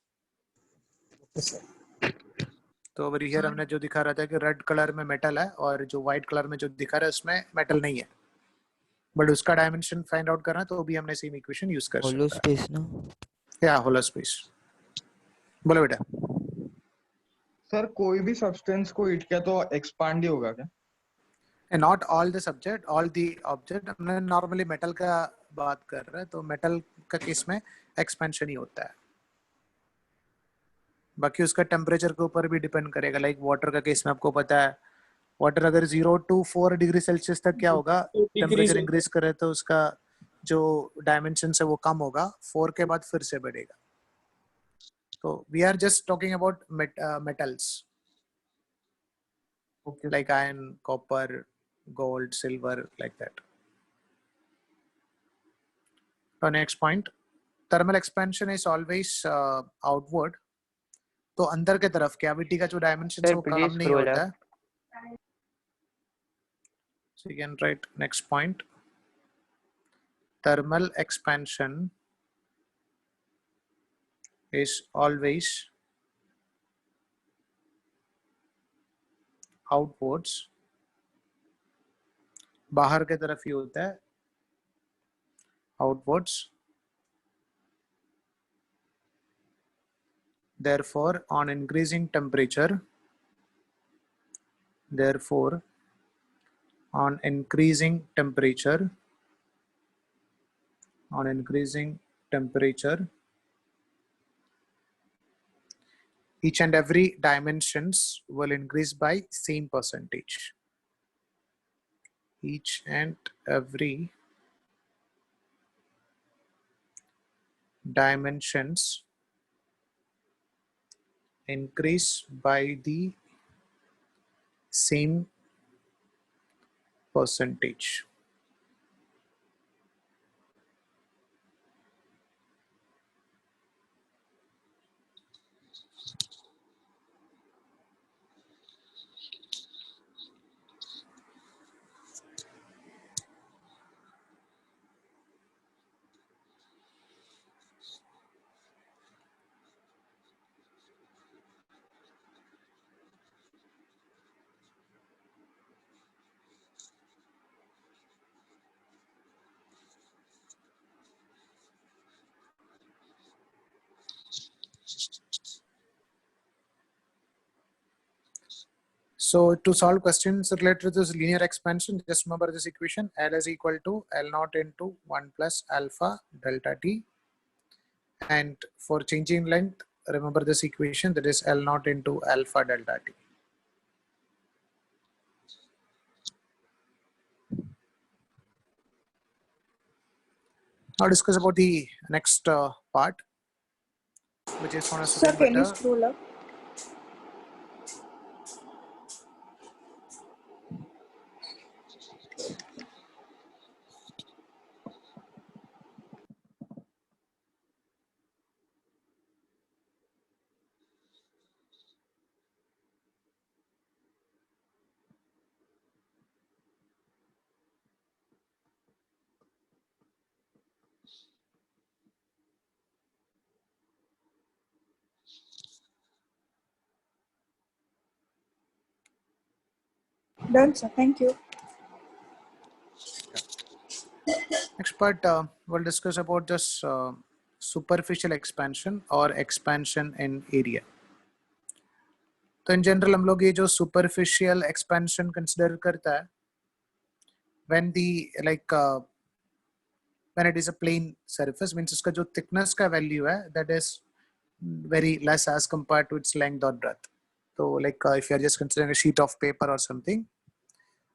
तो ओवर हियर हमने जो दिखा रहा था कि रेड कलर में मेटल है और जो व्हाइट कलर में जो दिखा रहा है उसमें मेटल नहीं है, बट उसका डायमेंशन फाइंड आउट करना तो भी हमने सेम इक्वेशन यूज कर होलो सकते हैं. स्पेस ना. या होलो स्पेस. बोलो बेटा. सर कोई भी सब्सटेंस को हीट किया तो एक्सपांड ही होगा क्या? Not all the subject, all the object. हमने नॉर्मली मेटल का बात कर रहे हैं, तो मेटल का केस में एक्सपेंशन ही होता है. बाकी उसका टेम्परेचर के ऊपर भी डिपेंड करेगा. लाइक वाटर का केस में आपको पता है, वाटर अगर 0 to 4 डिग्री सेल्सियस तक क्या होगा, टेम्परेचर इंक्रीज करे तो उसका जो डायमेंशन है वो कम होगा, 4 के बाद फिर से बढ़ेगा. तो we are just talking about metals like iron, copper, gold, silver, like that. So next point, thermal expansion is always outward. तो अंदर के तरफ कैविटी का जो डायमेंशन है वो कम नहीं होता है. So you can write next point, thermal expansion is always outwards. बाहर के तरफ ही होता है, outwards. Therefore, on increasing temperature, each and every dimensions will increase by same percentage. Each and every dimensions increase by the same percentage. So to solve questions related to this linear expansion, just remember this equation: L is equal to L naught into 1 plus alpha delta t. And for changing length, remember this equation, that is L naught into alpha delta t. Now discuss about the next part, which is known as Sir, can you scroll up? Done, sir. Thank you. Next part, we'll discuss about this superficial expansion or expansion in area. तो in general हम लोग ये जो superficial expansion consider करता है when the when it is a plane surface, means इसका जो thickness का value है that is very less as compared to its length or breadth. So if you are just considering a sheet of paper or something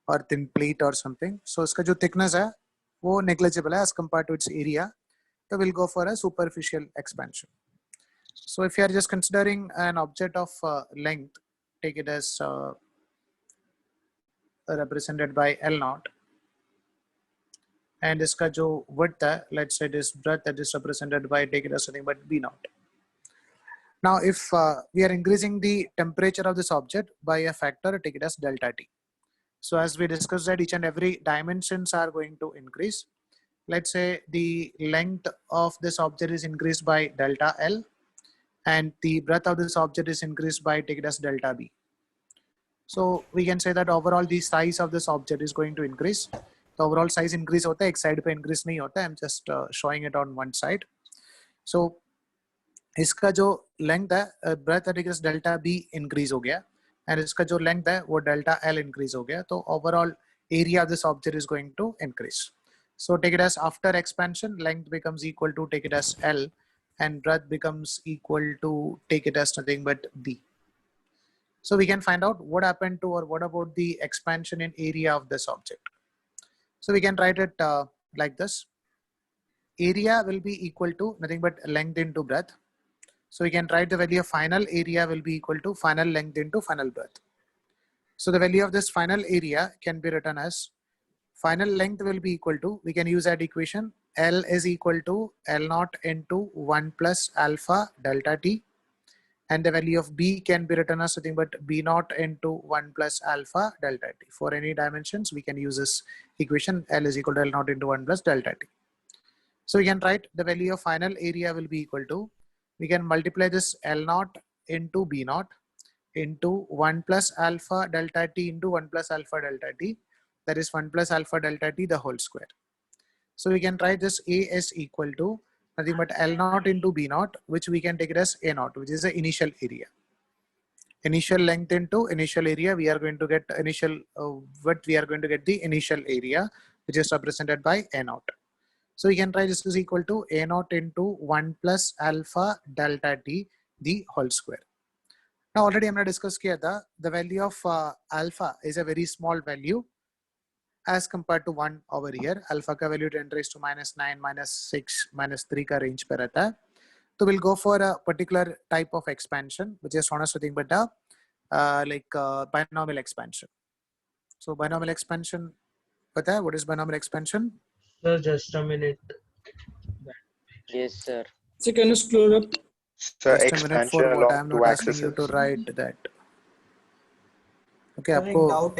or thin plate or something, so इसका जो thickness है वो negligible है as compared to its area. So we'll go for a superficial expansion. So if you are just considering an object of length, take it as represented by L naught, and इसका जो width है, let's say it is breadth, that is represented by, take it as something but B naught. Now if we are increasing the temperature of this object by a factor, take it as delta T. So as we discussed that each and every dimensions are going to increase. Let's say the length of this object is increased by delta L and the breadth of this object is increased by, take it as delta B. So we can say that overall the size of this object is going to increase. The overall size increase होता है, एक side पे increase नहीं होता है. I'm just showing it on one side. So इसका जो length है, breadth है, delta B increase हो गया, and इसका जो length है वो delta L increase हो गया. तो overall area of this object is going to increase. So take it as after expansion, length becomes equal to, take it as L, and breadth becomes equal to, take it as nothing but B. So we can find out what happened to, or what about the expansion in area of this object. So we can write it like this. Area will be equal to nothing but length into breadth. So we can write the value of final area will be equal to final length into final breadth. So the value of this final area can be written as final length will be equal to, we can use that equation, L is equal to L naught into 1 plus alpha delta T, and the value of B can be written as something but B naught into 1 plus alpha delta T. For any dimensions, we can use this equation, L is equal to L naught into 1 plus delta T. So we can write the value of final area will be equal to, we can multiply this L naught into B naught into 1 plus alpha delta T into 1 plus alpha delta T, that is 1 plus alpha delta T the whole square. So we can write this A is equal to nothing but L naught into B naught, which we can take it as A naught, which is the initial area. Initial length into initial area, we are going to get initial width, we are going to get the initial area, which is represented by A naught. So we can write this is equal to A naught into 1 plus alpha delta T the whole square. Now already हमने discuss किया था, the value of alpha is a very small value as compared to 1 over here. Alpha का value 10 raised to -9, -6, -3 का range पे रहता है. So we'll go for a particular type of expansion, which is honest nothing but binomial expansion. So binomial expansion, पता है what is binomial expansion? Sir, just a minute. Yes, sir. So can you scroll up? Sir, Just a minute, for what I am not asking you to write that. Okay, आपको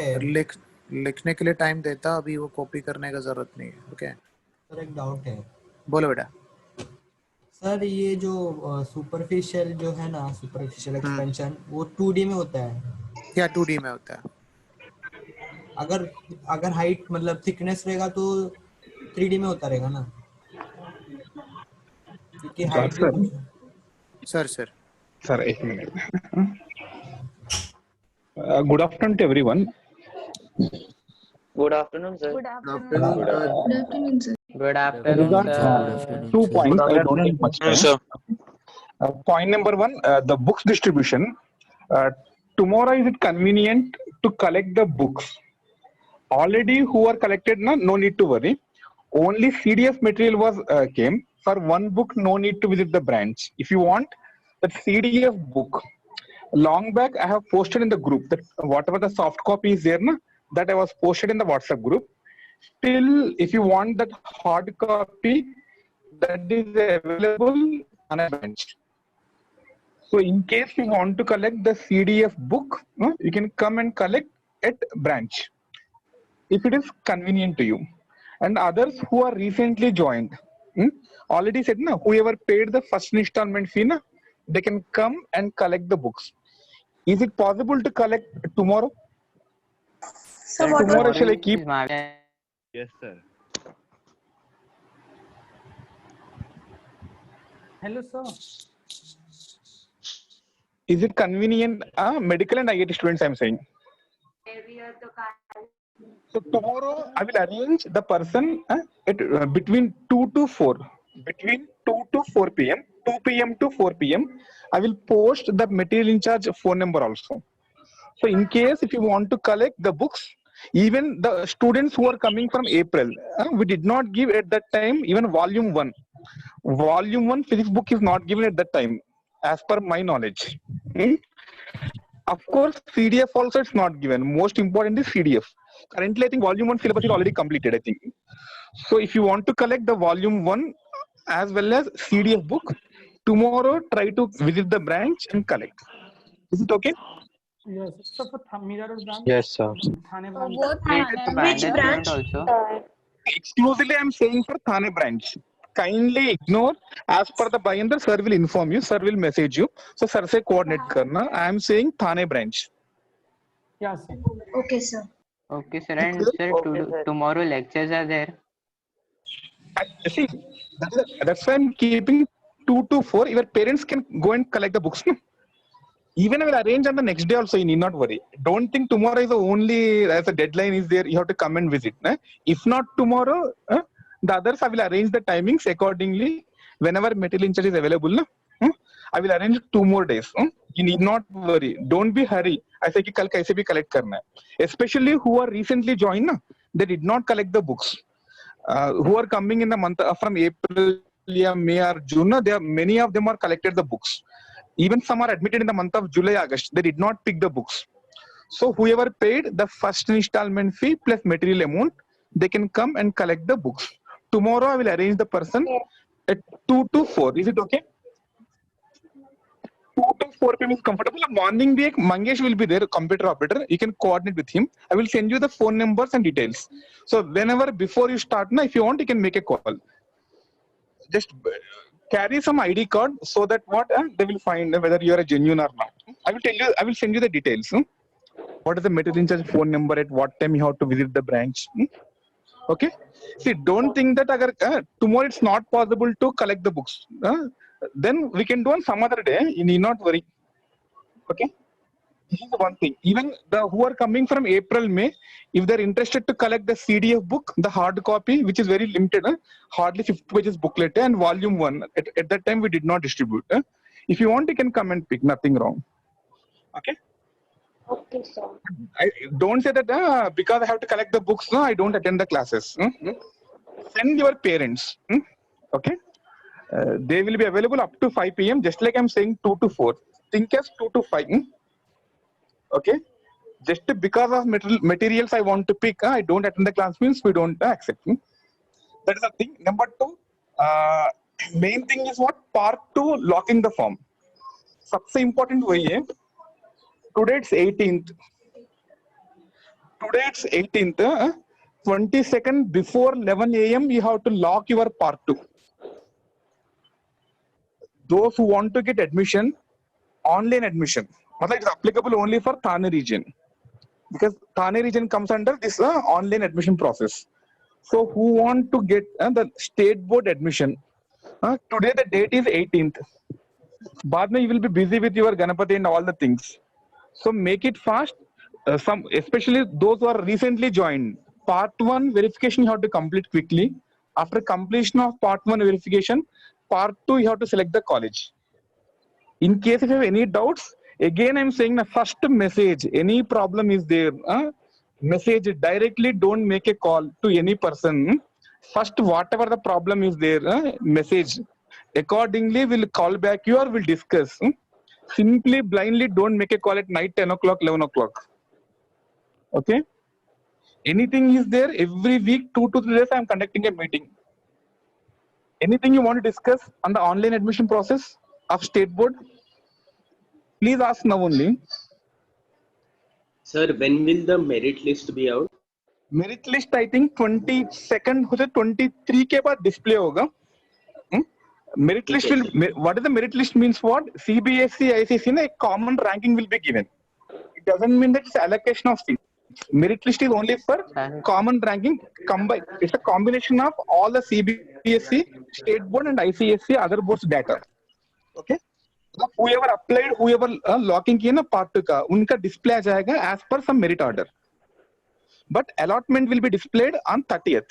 लिखने के लिए time देता, अभी वो copy करने का जरूरत नहीं है. ओके सर एक डाउट है. बोलो बेटा. सर ये जो सुपरफिशियल जो है ना, सुपरफिशियल एक्सपेंशन, वो 2D में होता है या 2D में होता है? अगर हाइट मतलब थिकनेस रहेगा तो 3D में होता रहेगा ना, क्योंकि हाइट. सर सर एक minute. Good afternoon to everyone. Good afternoon, sir. Good afternoon, afternoon. sir. Good afternoon, sir. Good Good afternoon, afternoon, sir. Good sir. afternoon, 2 sir. points. I don't take much time. sir. Point number 1, the books distribution. Tomorrow, is it convenient to collect the books? Already who are collected, no need to worry. Only CDF material was came. For one book, no need to visit the branch. If you want that CDF book, long back I have posted in the group that whatever the soft copy is there, that I was posted in the WhatsApp group. Still, if you want that hard copy, that is available on a branch. So in case you want to collect the CDF book, you can come and collect at branch if it is convenient to you. And others who are recently joined, already said, whoever paid the first installment fee, they can come and collect the books. Is it possible to collect tomorrow? So what Tomorrow was shall I keep? Yes, sir. Hello, sir. Is it convenient? Medical and IIT students, I'm saying. So tomorrow I will arrange the person at between 2 to 4. Between 2 to 4 p.m. 2 p.m. to 4 p.m. I will post the material in charge phone number also. So in case if you want to collect the books, even the students who are coming from April, we did not give at that time even volume 1. Volume 1 physics book is not given at that time, as per my knowledge. Of course, CDF also it's not given. Most important is CDF. Currently, I think volume 1 syllabus is already completed, I think. So if you want to collect the volume 1 as well as CDF book, tomorrow try to visit the branch and collect. Is it okay? Yes. So for Mira Road branch. Yes, sir. Thane branch. Both Which which branch? also? Exclusively, I'm saying for Thane branch. Kindly ignore. As per the Bayandar, sir will inform you. Sir will message you. So, sir say coordinate karna. I am saying Thane branch. Yes, sir. Okay, sir. Okay, sir. And sir, tomorrow lectures are there. See, that's why I'm keeping 2 to 4. Your parents can go and collect the books. Even I will arrange on the next day also. You need not worry. Don't think tomorrow is the only as a deadline is there. You have to come and visit. If not tomorrow, the others I will arrange the timings accordingly. Whenever material in charge is available, I will arrange 2 more days. You need not worry. Don't be hurry. I say कि कल कैसे भी collect करना है. Especially who are recently joined, they did not collect the books. Who are coming in the month from April, May or June, many of them are collected the books. Even some are admitted in the month of July, August. They did not pick the books. So whoever paid the first installment fee plus material amount, they can come and collect the books. Tomorrow I will arrange the person at 2 to 4. Is it okay? 2 to 4 p.m. is comfortable. Morning, Mangesh will be there, computer operator. You can coordinate with him. I will send you the phone numbers and details. So whenever before you start, if you want, you can make a call. Just carry some ID card so that they will find whether you are a genuine or not. I will tell you. I will send you the details. What is the material in charge phone number? At what time you have to visit the branch? Okay. See, don't think that tomorrow it's not possible to collect the books. Then we can do on some other day. You need not worry. Okay. This is the one thing. Even the who are coming from April, May, if they're interested to collect the CDF book, the hard copy, which is very limited, hardly 50 pages booklet, and volume 1, at that time we did not distribute. If you want, you can come and pick. Nothing wrong. Okay. Okay, sir. I don't say that because I have to collect the books. No, I don't attend the classes. Send your parents. Okay. They will be available up to 5 p.m. Just like I'm saying 2 to 4. Think as 2 to 5. Okay. Just because of materials I want to pick, I don't attend the class means we don't accept. That is the thing. Number 2, main thing is what? Part 2, locking the form. सबसे important वही है. Today it's 18th. 22nd before 11 a.m. you have to lock your part 2. Those who want to get admission, online admission, it is applicable only for Thane region because Thane region comes under this online admission process. So who want to get the state board admission? Today the date is 18th. Baad mein you will be busy with your Ganapati and all the things. So make it fast. some, especially those who are recently joined, part 1 verification you have to complete quickly. After completion of part 1 verification, part 2 you have to select the college. In case if you have any doubts, again I'm saying the first message, any problem is there, message directly, don't make a call to any person. First, whatever the problem is there, message. Accordingly, we'll call back you or we'll discuss. Simply, blindly, don't make a call at night, 10 o'clock, 11 o'clock. Okay? Anything is there, every week, 2 to 3 days, I'm conducting a meeting. Anything you want to discuss on the online admission process of State Board, please ask now only. Sir, when will the merit list be out? Merit list I think 22nd हो 23 के बाद display होगा. Merit list will, what is the merit list means what? CBSE, ICSE na a common ranking will be given. It doesn't mean that it's allocation of seats. Merit list is only for common ranking combined. It's a combination of all the CBSE, State Board and ICSE other boards data. Okay? Whoever applied, whoever locking किया ना part 2 का, उनका display आ जाएगा as per some merit order. But allotment will be displayed on 30th.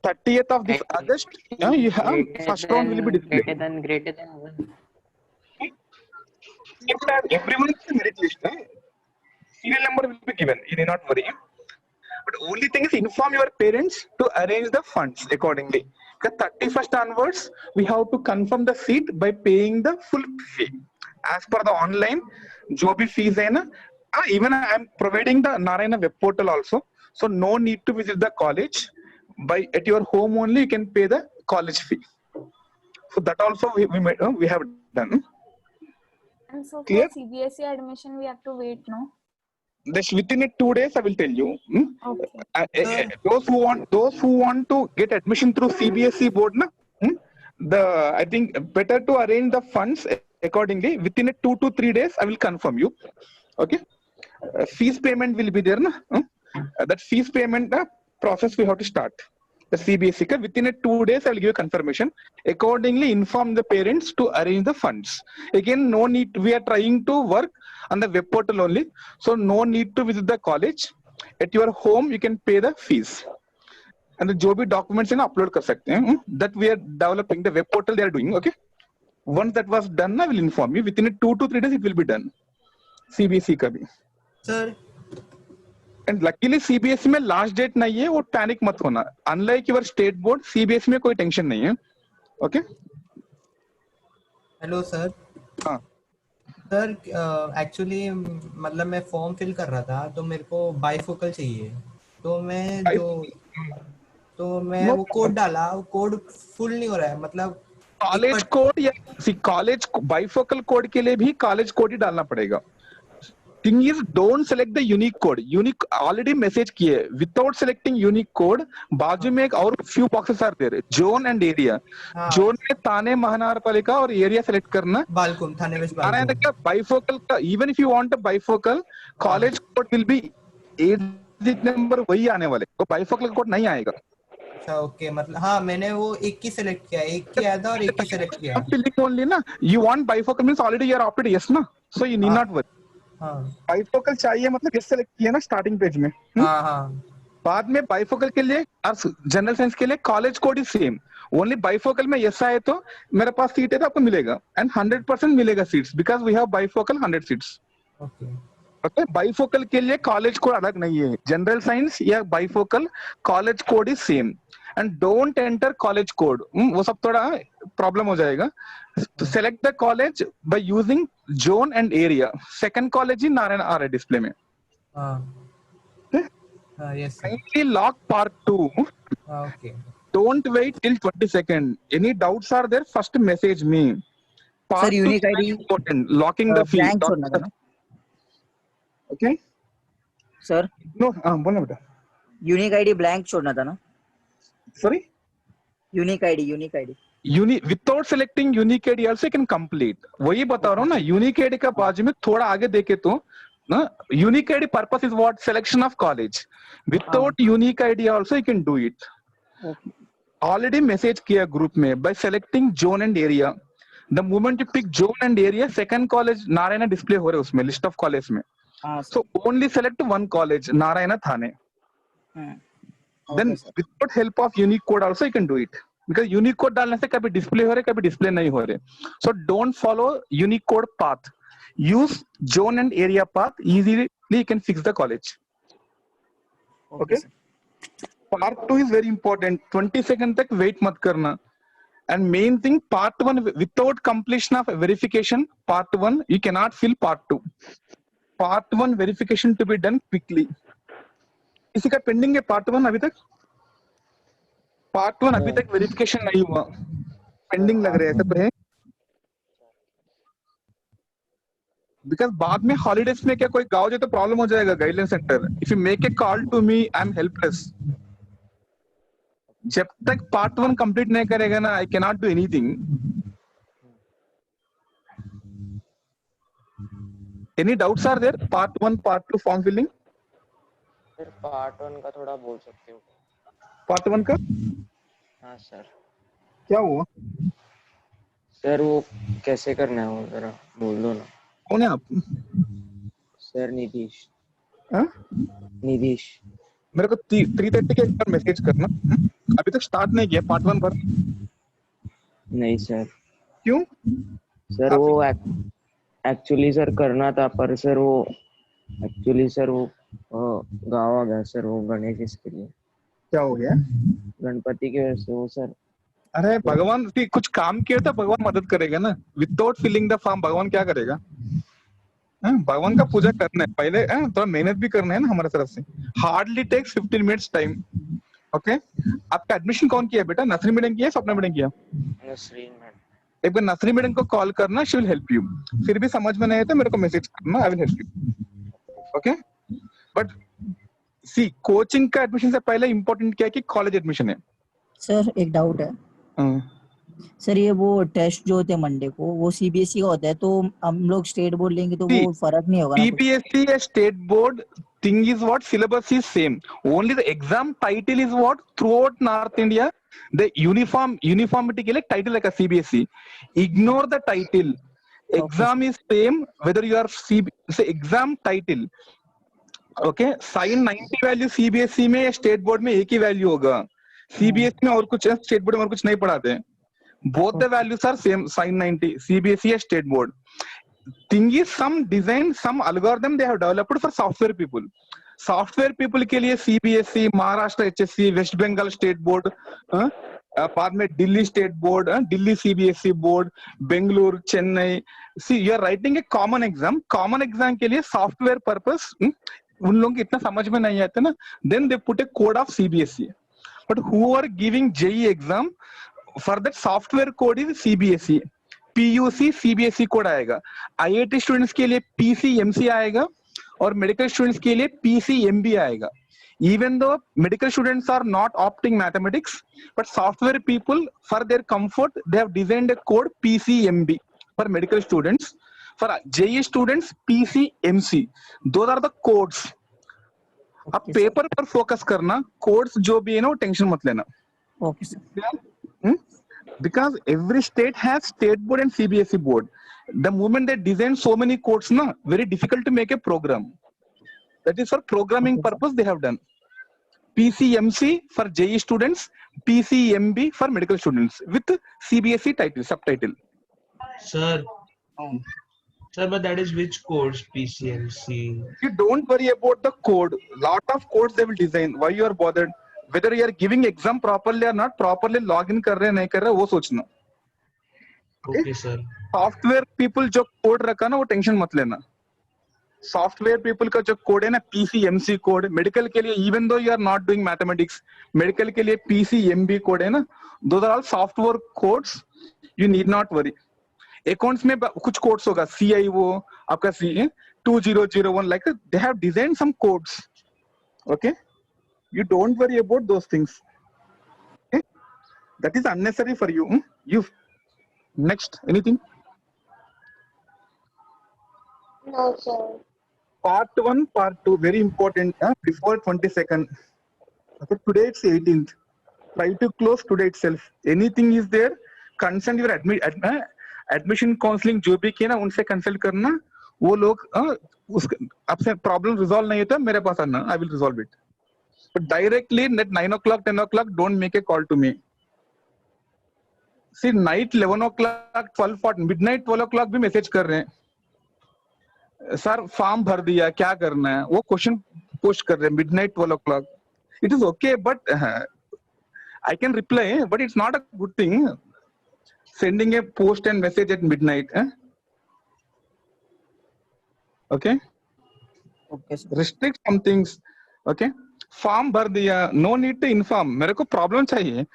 30th of this August, you have first round will be displayed. Greater than 1. Everyone's merit list. Serial number will be given. You need not worry. But only thing is inform your parents to arrange the funds accordingly. The 31st onwards, we have to confirm the seat by paying the full fee. As per the online, जो भी fees है ना, even I am providing the Narayana web portal also. So no need to visit the college. By at your home only you can pay the college fee. So that also we have done. And so for Clear? CBSE admission we have to wait, no? This within 2 days I will tell you. Okay. Those who want to get admission through CBSE board, na, I think better to arrange the funds accordingly. Within 2 to 3 days I will confirm you. Okay. Fees payment will be there, na? That fees payment process we have to start. The CBSE within 2 days I will give you confirmation. Accordingly, inform the parents to arrange the funds. Again, no need. We are trying to work on the web portal only, so no need to visit the college. At your home, you can pay the fees. And the जो भी documents है ना upload कर सकते हैं. That we are developing the web portal. They are doing. Okay. Once that was done, I will inform you. Within 2 to 3 days, it will be done. CBSE का भी. Sir. And luckily CBSE में last date नहीं है, वो panic मत होना. Unlike your state board, CBSE में कोई tension नहीं है. Okay? Hello sir. हाँ. सर एक्चुअली मतलब मैं फॉर्म फिल कर रहा था तो मेरे को बाइफोकल चाहिए तो मैं वो कोड डाला, वो कोड फुल नहीं हो रहा है. मतलब कॉलेज कोड या कॉलेज बाइफोकल कोड के लिए भी कॉलेज कोड ही डालना पड़ेगा. Thing is, don't select the unique code. Unique already message किए. Without selecting unique code, बाजू में एक और few boxes are there. Zone and area. Zone में थाने महानगरपालिका और area select करना. बालकुम थाने में बालकुम. Bifocal का even if you want a bifocal, college code will be 8 number वही आने वाले. तो bifocal code नहीं आएगा. अच्छा ओके मतलब हाँ मैंने वो एक ही select किया, एक ही आया था और एक ही select किया. Filling only ना. You want bifocal means already you are opted yes ना. So you need not worry. Bifocal चाहिए मतलब इस सेलेक्ट किया ना स्टार्टिंग पेज में. बाद में बाइफोकल के लिए और जनरल साइंस के लिए college code is same. Only bifocal में यस आए तो मेरे पास सीट है तो आपको मिलेगा एंड 100% मिलेगा seats because we have bifocal 100 seats. Okay. Bifocal के लिए कॉलेज कोड अलग नहीं है. जनरल साइंस या bifocal college code is same and don't enter college code. वो सब थोड़ा प्रॉब्लम हो जाएगा. To select the college by using zone and area. Second college in Narayana RA display में. Yes. Kindly lock part 2. Okay. Don't wait till 22nd. Any doubts are there? First message me. Part Sir, unique ID important. Locking the fee. Blank छोड़ना था ना? Okay. Sir. No. बोलना बेटा. Unique ID blank छोड़ना था ना? Sorry. Unique ID. Without selecting unique ID also you can complete. वही बता रहा हूँ ना. Unique ID का बाजू में थोड़ा आगे देखे तो ना unique ID purpose is what? Selection of college. Without unique ID also you can do it. Already message किया group में by selecting zone and area. The moment you pick zone and area, second college Narayana display हो रहे उसमें list of college में. So only select one college, Narayana Thane. Then without help of Unicode also you can do it. Because Unicode डालने से कभी display हो रहे कभी display नहीं हो रहे. So don't follow Unicode path. Use zone and area path. Easily you can fix the college. Okay. Part 2 is very important. 20 seconds तक wait मत करना. And main thing, part 1 without completion of verification, part 1 you cannot fill part 2. Part 1 verification to be done quickly. किसी का pending है part 1 अभी तक? Part 1 अभी तक verification नहीं हुआ. Pending लग रहा है ऐसा तो है? Because बाद में holidays में क्या कोई गाँव जाए तो problem हो जाएगा guideline center. If you make a call to me, I am helpless. जब तक part 1 complete नहीं करेगा ना, I cannot do anything. Any doubts are there? Part 1, part 2 form filling? Sir part 1 का थोड़ा बोल सकते हो? Part 1 का? हाँ सर. क्या हुआ? सर वो कैसे करना है वो जरा बोल दो ना. कौन है आप? सर नीतीश. हाँ? नीतीश. मेरे को 3:30 के एक बार मैसेज करना. अभी तक स्टार्ट नहीं किया पार्ट 1 पर. नहीं सर. क्यों? सर वो एक्चुअली सर करना था पर सर वो एक्चुअली सर वो गाँव आ गया सर वो गणेश इसके लिए. क्या हो गया? गणपति की वजह से वो सर. अरे भगवान कुछ काम किया तो भगवान मदद करेगा ना. विदाउट फिलिंग द फॉर्म भगवान क्या करेगा? भगवान का पूजा करना है पहले. थोड़ा मेहनत भी करना है ना हमारे तरफ से. Hardly takes 15 minutes time. Okay. आपका एडमिशन कौन किया बेटा? नर्सरी मैडम किया, स्वप्ना मैडम किया? नसरीन मैडम. एक बार नर्सरी मैडम को कॉल करना, शी विल हेल्प यू. फिर भी समझ में नहीं आया तो मेरे को मैसेज करना, I will help you. Okay. But see coaching का एडमिशन से पहले इंपॉर्टेंट क्या है कि कॉलेज एडमिशन है. सर एक डाउट है. सर ये वो टेस्ट जो होते हैं मंडे को वो सीबीएसई का होता है तो हम लोग स्टेट बोर्ड लेंगे तो वो फर्क नहीं होगा ना? सीबीएसई या state board thing is what syllabus is same. Only the exam title is what throughout North India the uniformity के लिए title like a CBSE. Ignore the title. Exam is same whether you are say exam title. Okay. Sin 90 value CBSE में या state board में एक ही value होगा. CBSE में और कुछ है, state board में और कुछ नहीं पढ़ाते हैं. Both the values are same. Sin 90 CBSE या state board. Thing is some design, some algorithm they have developed for software people. Software people के लिए CBSE, Maharashtra HSC, West Bengal State Board, बाद में Delhi State Board, Delhi CBSE Board, Bengaluru, Chennai. See, you are writing a common exam. Common exam के लिए software purpose उन लोगों को इतना समझ में नहीं आता ना. Then they put a code of CBSE. But who are giving JEE exam for that software code is CBSE. PUC CBSE code आएगा. IIT स्टूडेंट्स के लिए PCMC आएगा और मेडिकल स्टूडेंट्स के लिए PCMB आएगा. Even though medical students are not opting mathematics, but software people for their comfort they have designed a code PCMB for medical students. For JEE students PCMC. Those are the codes. आप paper पर focus करना. Codes जो भी है ना वो tension मत लेना. Okay sir. Because every state has state board and CBSE board. The moment they design so many codes, na, very difficult to make a program. That is for programming purpose they have done. PCMC for JEE students, PCMB for medical students with CBSE title, subtitle. Sir, sir, but that is which codes? PCMC. You don't worry about the code. Lot of codes they will design. Why you are bothered? Whether you are giving exam properly or not, properly login कर रहे हैं नहीं कर रहे वो सोचना. Okay sir. Software people जो code रखा ना वो टेंशन मत लेना. Software people का जो कोड है ना PCMC कोड. मेडिकल के लिए even though you are not doing mathematics, medical के लिए PCMB कोड है ना. Those are all software codes. You need not worry. Accounts में कुछ codes होगा. CIO आपका C 2001 like they have designed some codes. Okay. You don't worry about those things. Okay? That is unnecessary for you. You next anything? No, sir. Part 1, part 2, very important. Before 22nd. Okay, today it's 18th. Try to close today itself. Anything is there, consult your admission counseling जो भी किया ना उनसे consult करना. वो लोग आपसे problem resolve नहीं होता मेरे पास आना, I will resolve it, but directly not 9 o'clock 10 o'clock don't make a call to me. See night 11 o'clock 12 midnight 12 o'clock भी मैसेज कर रहे हैं, सर फॉर्म भर दिया क्या करना है, वो क्वेश्चन पोस्ट कर रहे हैं midnight 12 o'clock. It is okay but I can reply, but it's not a good thing sending a post and message at midnight. Okay. Okay, sir. Restrict some things. Okay. Form भर दिया, no need to inform. मेरे को problem चाहिए,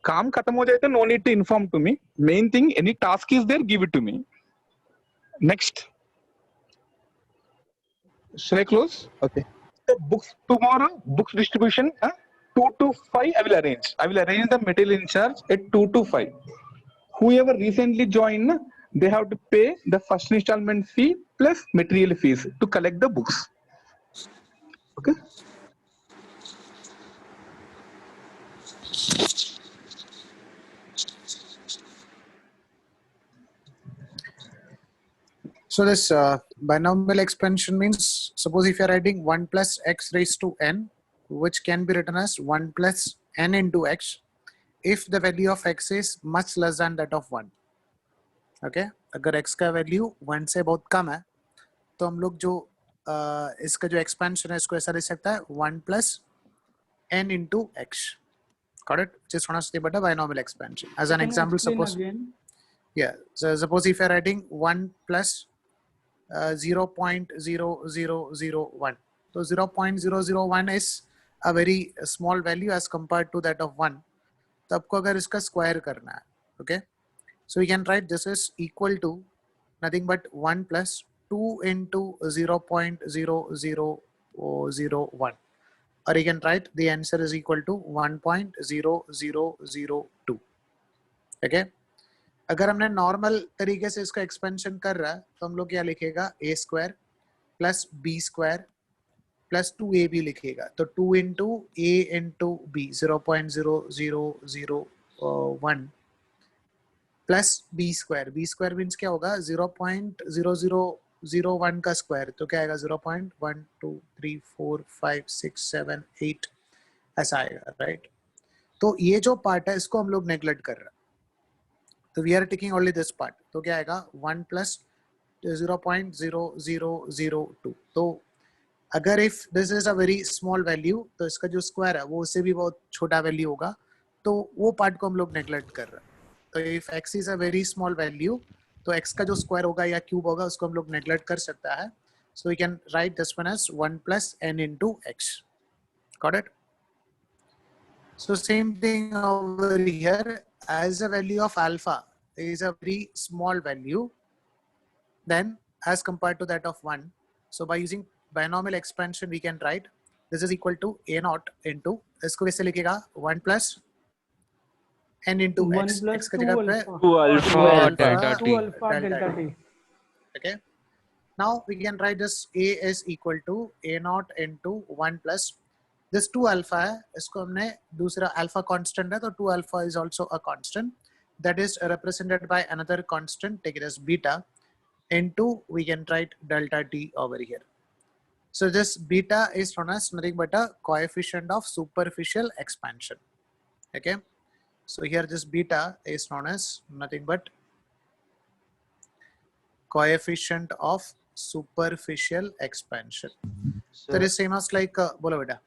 काम खत्म हो जाए तो no need to inform to me. Main thing any task is there, give it to me. Next. Should I close? Okay. So books tomorrow, books distribution. 2 to 5 I will arrange. I will arrange the material in charge at 2 to 5. Whoever recently joined, they have to pay the first installment fee plus material fees to collect the books. Okay. So this binomial expansion means, suppose if you are writing 1 plus x raised to n, which can be written as 1 plus n into x if the value of x is much less than that of 1. Okay, अगर x का value 1 से बहुत कम है तो हम लोग जो इसका जो एक्सपेंशन है इसको ऐसा लिख सकता है 1 plus n into x. Got it? Which is known as the binomial expansion. As an example, suppose so suppose if you are writing 1 plus 0.0001, so 0.001 is a very small value as compared to that of 1. तो आपको अगर इसका square करना है, okay, so we can write this is equal to nothing but 1 plus 2 into 0.0001, or you can write the answer is equal to 1.0002. okay. अगर हमने normal तरीके से इसका एक्सपेंशन कर रहा है तो हम लोग क्या लिखेगा, a square plus b square plus 2ab लिखेगा. तो 2 into a into b 0.0001 plus b square means क्या होगा 0.0001 का स्क्वायर, तो क्या आएगा 0.1234567 ऐसा आएगा, राइट. तो ये जो पार्ट है इसको हम लोग नेग्लेक्ट कर रहे हैं, तो we are taking only this part. तो क्या आएगा 1 प्लस 0.0002. तो अगर if this is a very small value तो इसका जो स्क्वायर है वो उससे भी बहुत छोटा वैल्यू होगा, तो वो पार्ट को हम लोग नेग्लेक्ट कर रहे हैं. तो if x is a very small value तो x का जो स्क्वायर होगा या क्यूब होगा उसको हम लोग नेग्लेक्ट कर सकता है. So we can write this one as 1 plus n into x. गॉट इट? So same thing over here, as a value of alpha is a very small value then as compared to that of 1. So by using binomial expansion we can write this is equal to a naught into, इसको कैसे लिखेगा 1 plus n into x. x का जगह पे 2 alpha delta t. Okay. Now we can write this a is equal to a naught into 1 plus this 2 alpha है, इसको हमने दूसरा alpha constant है तो 2 alpha is also a constant that is represented by another constant, take it as beta, into we can write delta t over here. So this beta is known as nothing but a coefficient of superficial expansion. Okay, so here this beta is known as nothing but coefficient of superficial expansion. That is same as like बोलो बेटा.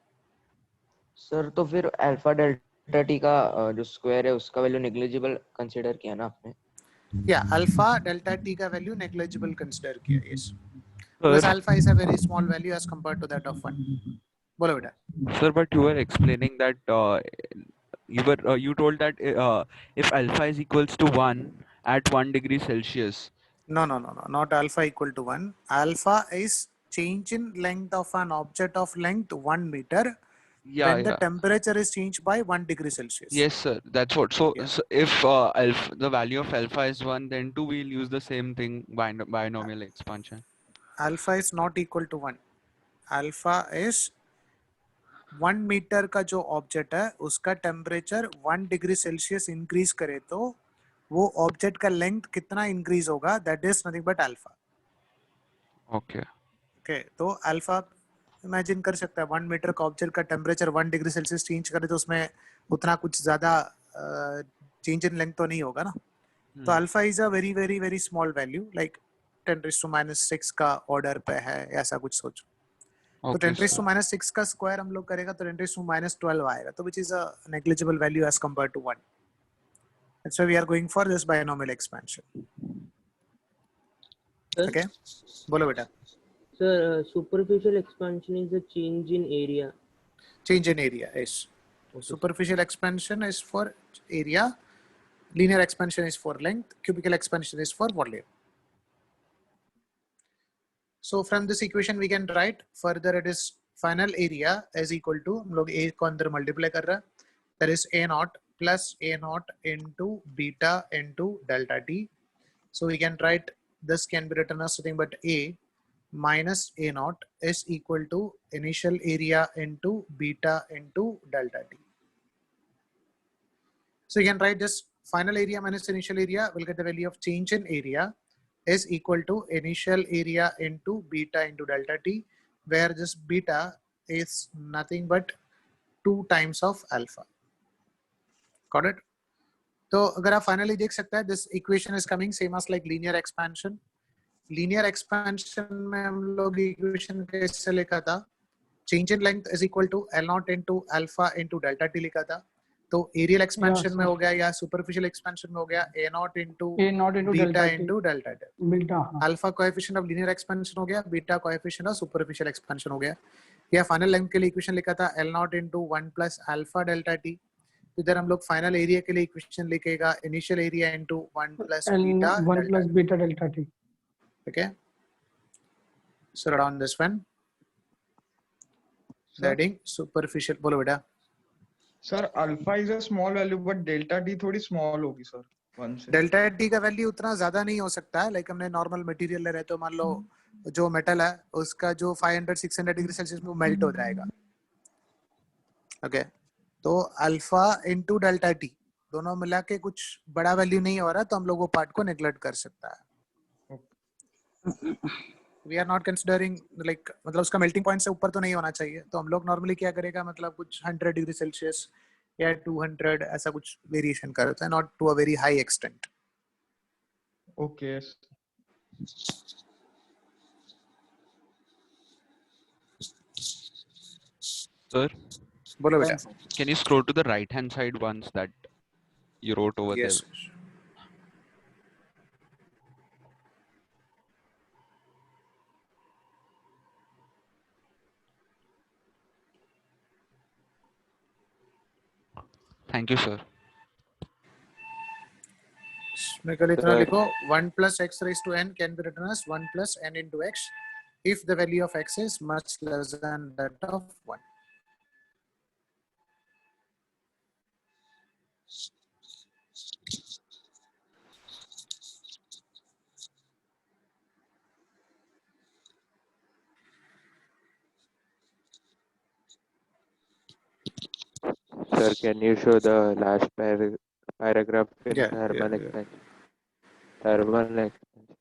Sir तो फिर alpha delta T का जो square है उसका value negligible consider किया ना आपने? या अल्फा डेल्टा टी का वैल्यू नेग्लिजिबल कंसीडर किया. Yes, because alpha is a very small value as compared to that of 1. बोलो बेटा. Sir, but you were explaining that you told that if alpha is equals to 1 at 1 degree Celsius. No, not alpha equal to 1. Alpha is change in length of an object of length 1 meter. When the temperature is changed by 1 degree Celsius. Yes, sir. That's what. So, so if the value of alpha is 1, then too we'll use the same thing binomial expansion. Alpha is not equal to 1. Alpha is 1 meter का जो object है उसका temperature 1 degree Celsius increase करे तो वो object का length कितना increase होगा, that is nothing but alpha. Okay okay तो अल्फा इमेजिन कर सकता है 1 मीटर का ऑब्जेक्ट का टेम्परेचर 1 डिग्री सेल्सियस चेंज करे तो उसमें उतना कुछ ज्यादा चेंज इन लेंथ तो नहीं होगा ना. तो alpha is a very very very small value like 10⁻⁻6 का ऑर्डर पे है ऐसा कुछ सोचो. तो Okay, 10⁻⁻6 का स्क्वायर हम लोग करेगा तो 10⁻12 आएगा तो which is a negligible value as compared to 1. That's why we are going for this binomial expansion. Sir? Okay, बोलो बेटा. Sir, superficial expansion is a change in area. Change in area is. Superficial expansion is for area. Linear expansion is for length. Cubical expansion is for volume. So from this equation we can write further it is final area is equal to हम लोग a को अंदर multiply कर रहा है. That is a naught plus a naught into beta into delta t. So we can write this can be written as nothing but a minus a naught is equal to initial area into beta into delta t. So you can write this final area minus initial area will get the value of change in area is equal to initial area into beta into delta t, where this beta is nothing but 2 times of alpha. Got it? तो अगर आप finally देख सकते हैं this equation is coming same as like linear expansion. Linear expansion में हम लोग equation कैसे लिखा था? Change in length is equal to L naught into alpha into delta t लिखा था. तो एरियल एक्सपेंशन में हो गया या सुपरफिशियल एक्सपेंशन में हो गया a naught into beta into delta t. Alpha coefficient of linear expansion हो गया, beta coefficient of superficial expansion हो गया. या फाइनल लेंथ के लिए इक्वेशन लिखा था L naught into 1 plus alpha delta t. इधर हम लोग फाइनल एरिया के लिए इक्वेशन लिखेगा initial area into 1 plus beta delta t. Okay, so write down this one. Adding superficial. बोलो बेटा. Sir alpha is a small value but delta T थोड़ी small होगी सर 1 से. डेल्टा टी का value उतना ज्यादा नहीं हो सकता है. लाइक हमने नॉर्मल मटेरियल ले रहे तो मान लो जो मेटल है उसका जो 500-600 डिग्री सेल्सियस में मेल्ट हो जाएगा. ओके, तो अल्फा इनटू डेल्टा टी दोनों मिला के कुछ बड़ा वैल्यू नहीं हो रहा तो हम लोग वो पार्ट को नेग्लेक्ट कर सकता है. We are not considering like मतलब उसका मेल्टिंग पॉइंट से ऊपर तो नहीं होना चाहिए. तो हम लोग नॉर्मली क्या करेगा मतलब कुछ 100 डिग्री सेल्सियस या 200 ऐसा कुछ वेरिएशन करता है, not to a very high extent. Okay sir. बोलो बेटा. Can you scroll to the right hand side once that you wrote over Yes. there? Thank you, sir. इसमें कल इतना लिखो 1 plus x raised to n can be written as 1 plus n into x if the value of x is much less than that of 1. Sir, can you show the last paragraph in thermal expansion? Thermal expansion.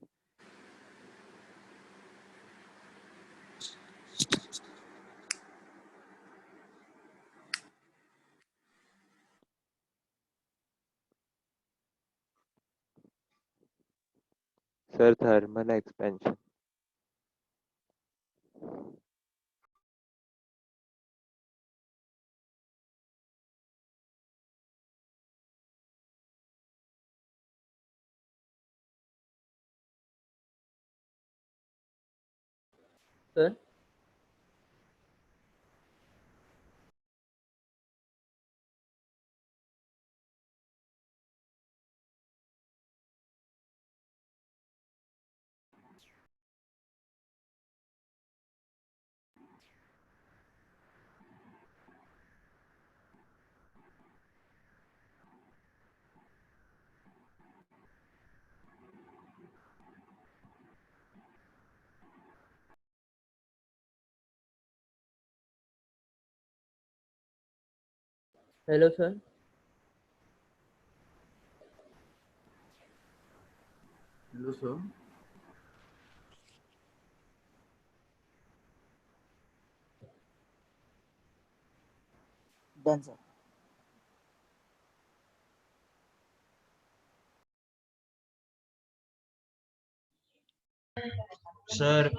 Sir, thermal expansion. Sir? Hello, sir. Hello, sir. Done, sir. Sir,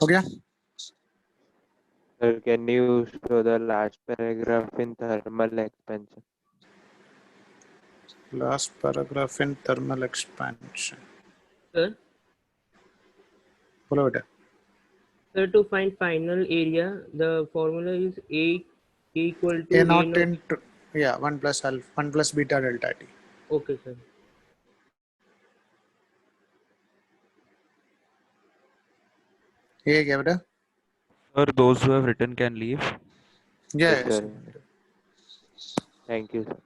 हो गया? Sir, can you show the last paragraph in thermal expansion? Last paragraph in thermal expansion. Sir, बोलो बेटा. sir, to find final area, the formula is A equal to A A naught naught. into, yeah, 1 plus alpha, 1 plus beta delta T. Okay, sir. ये क्या बेटा? Sir, those who have written can leave. Yeah, Yes, yes. sir. Thank you, sir.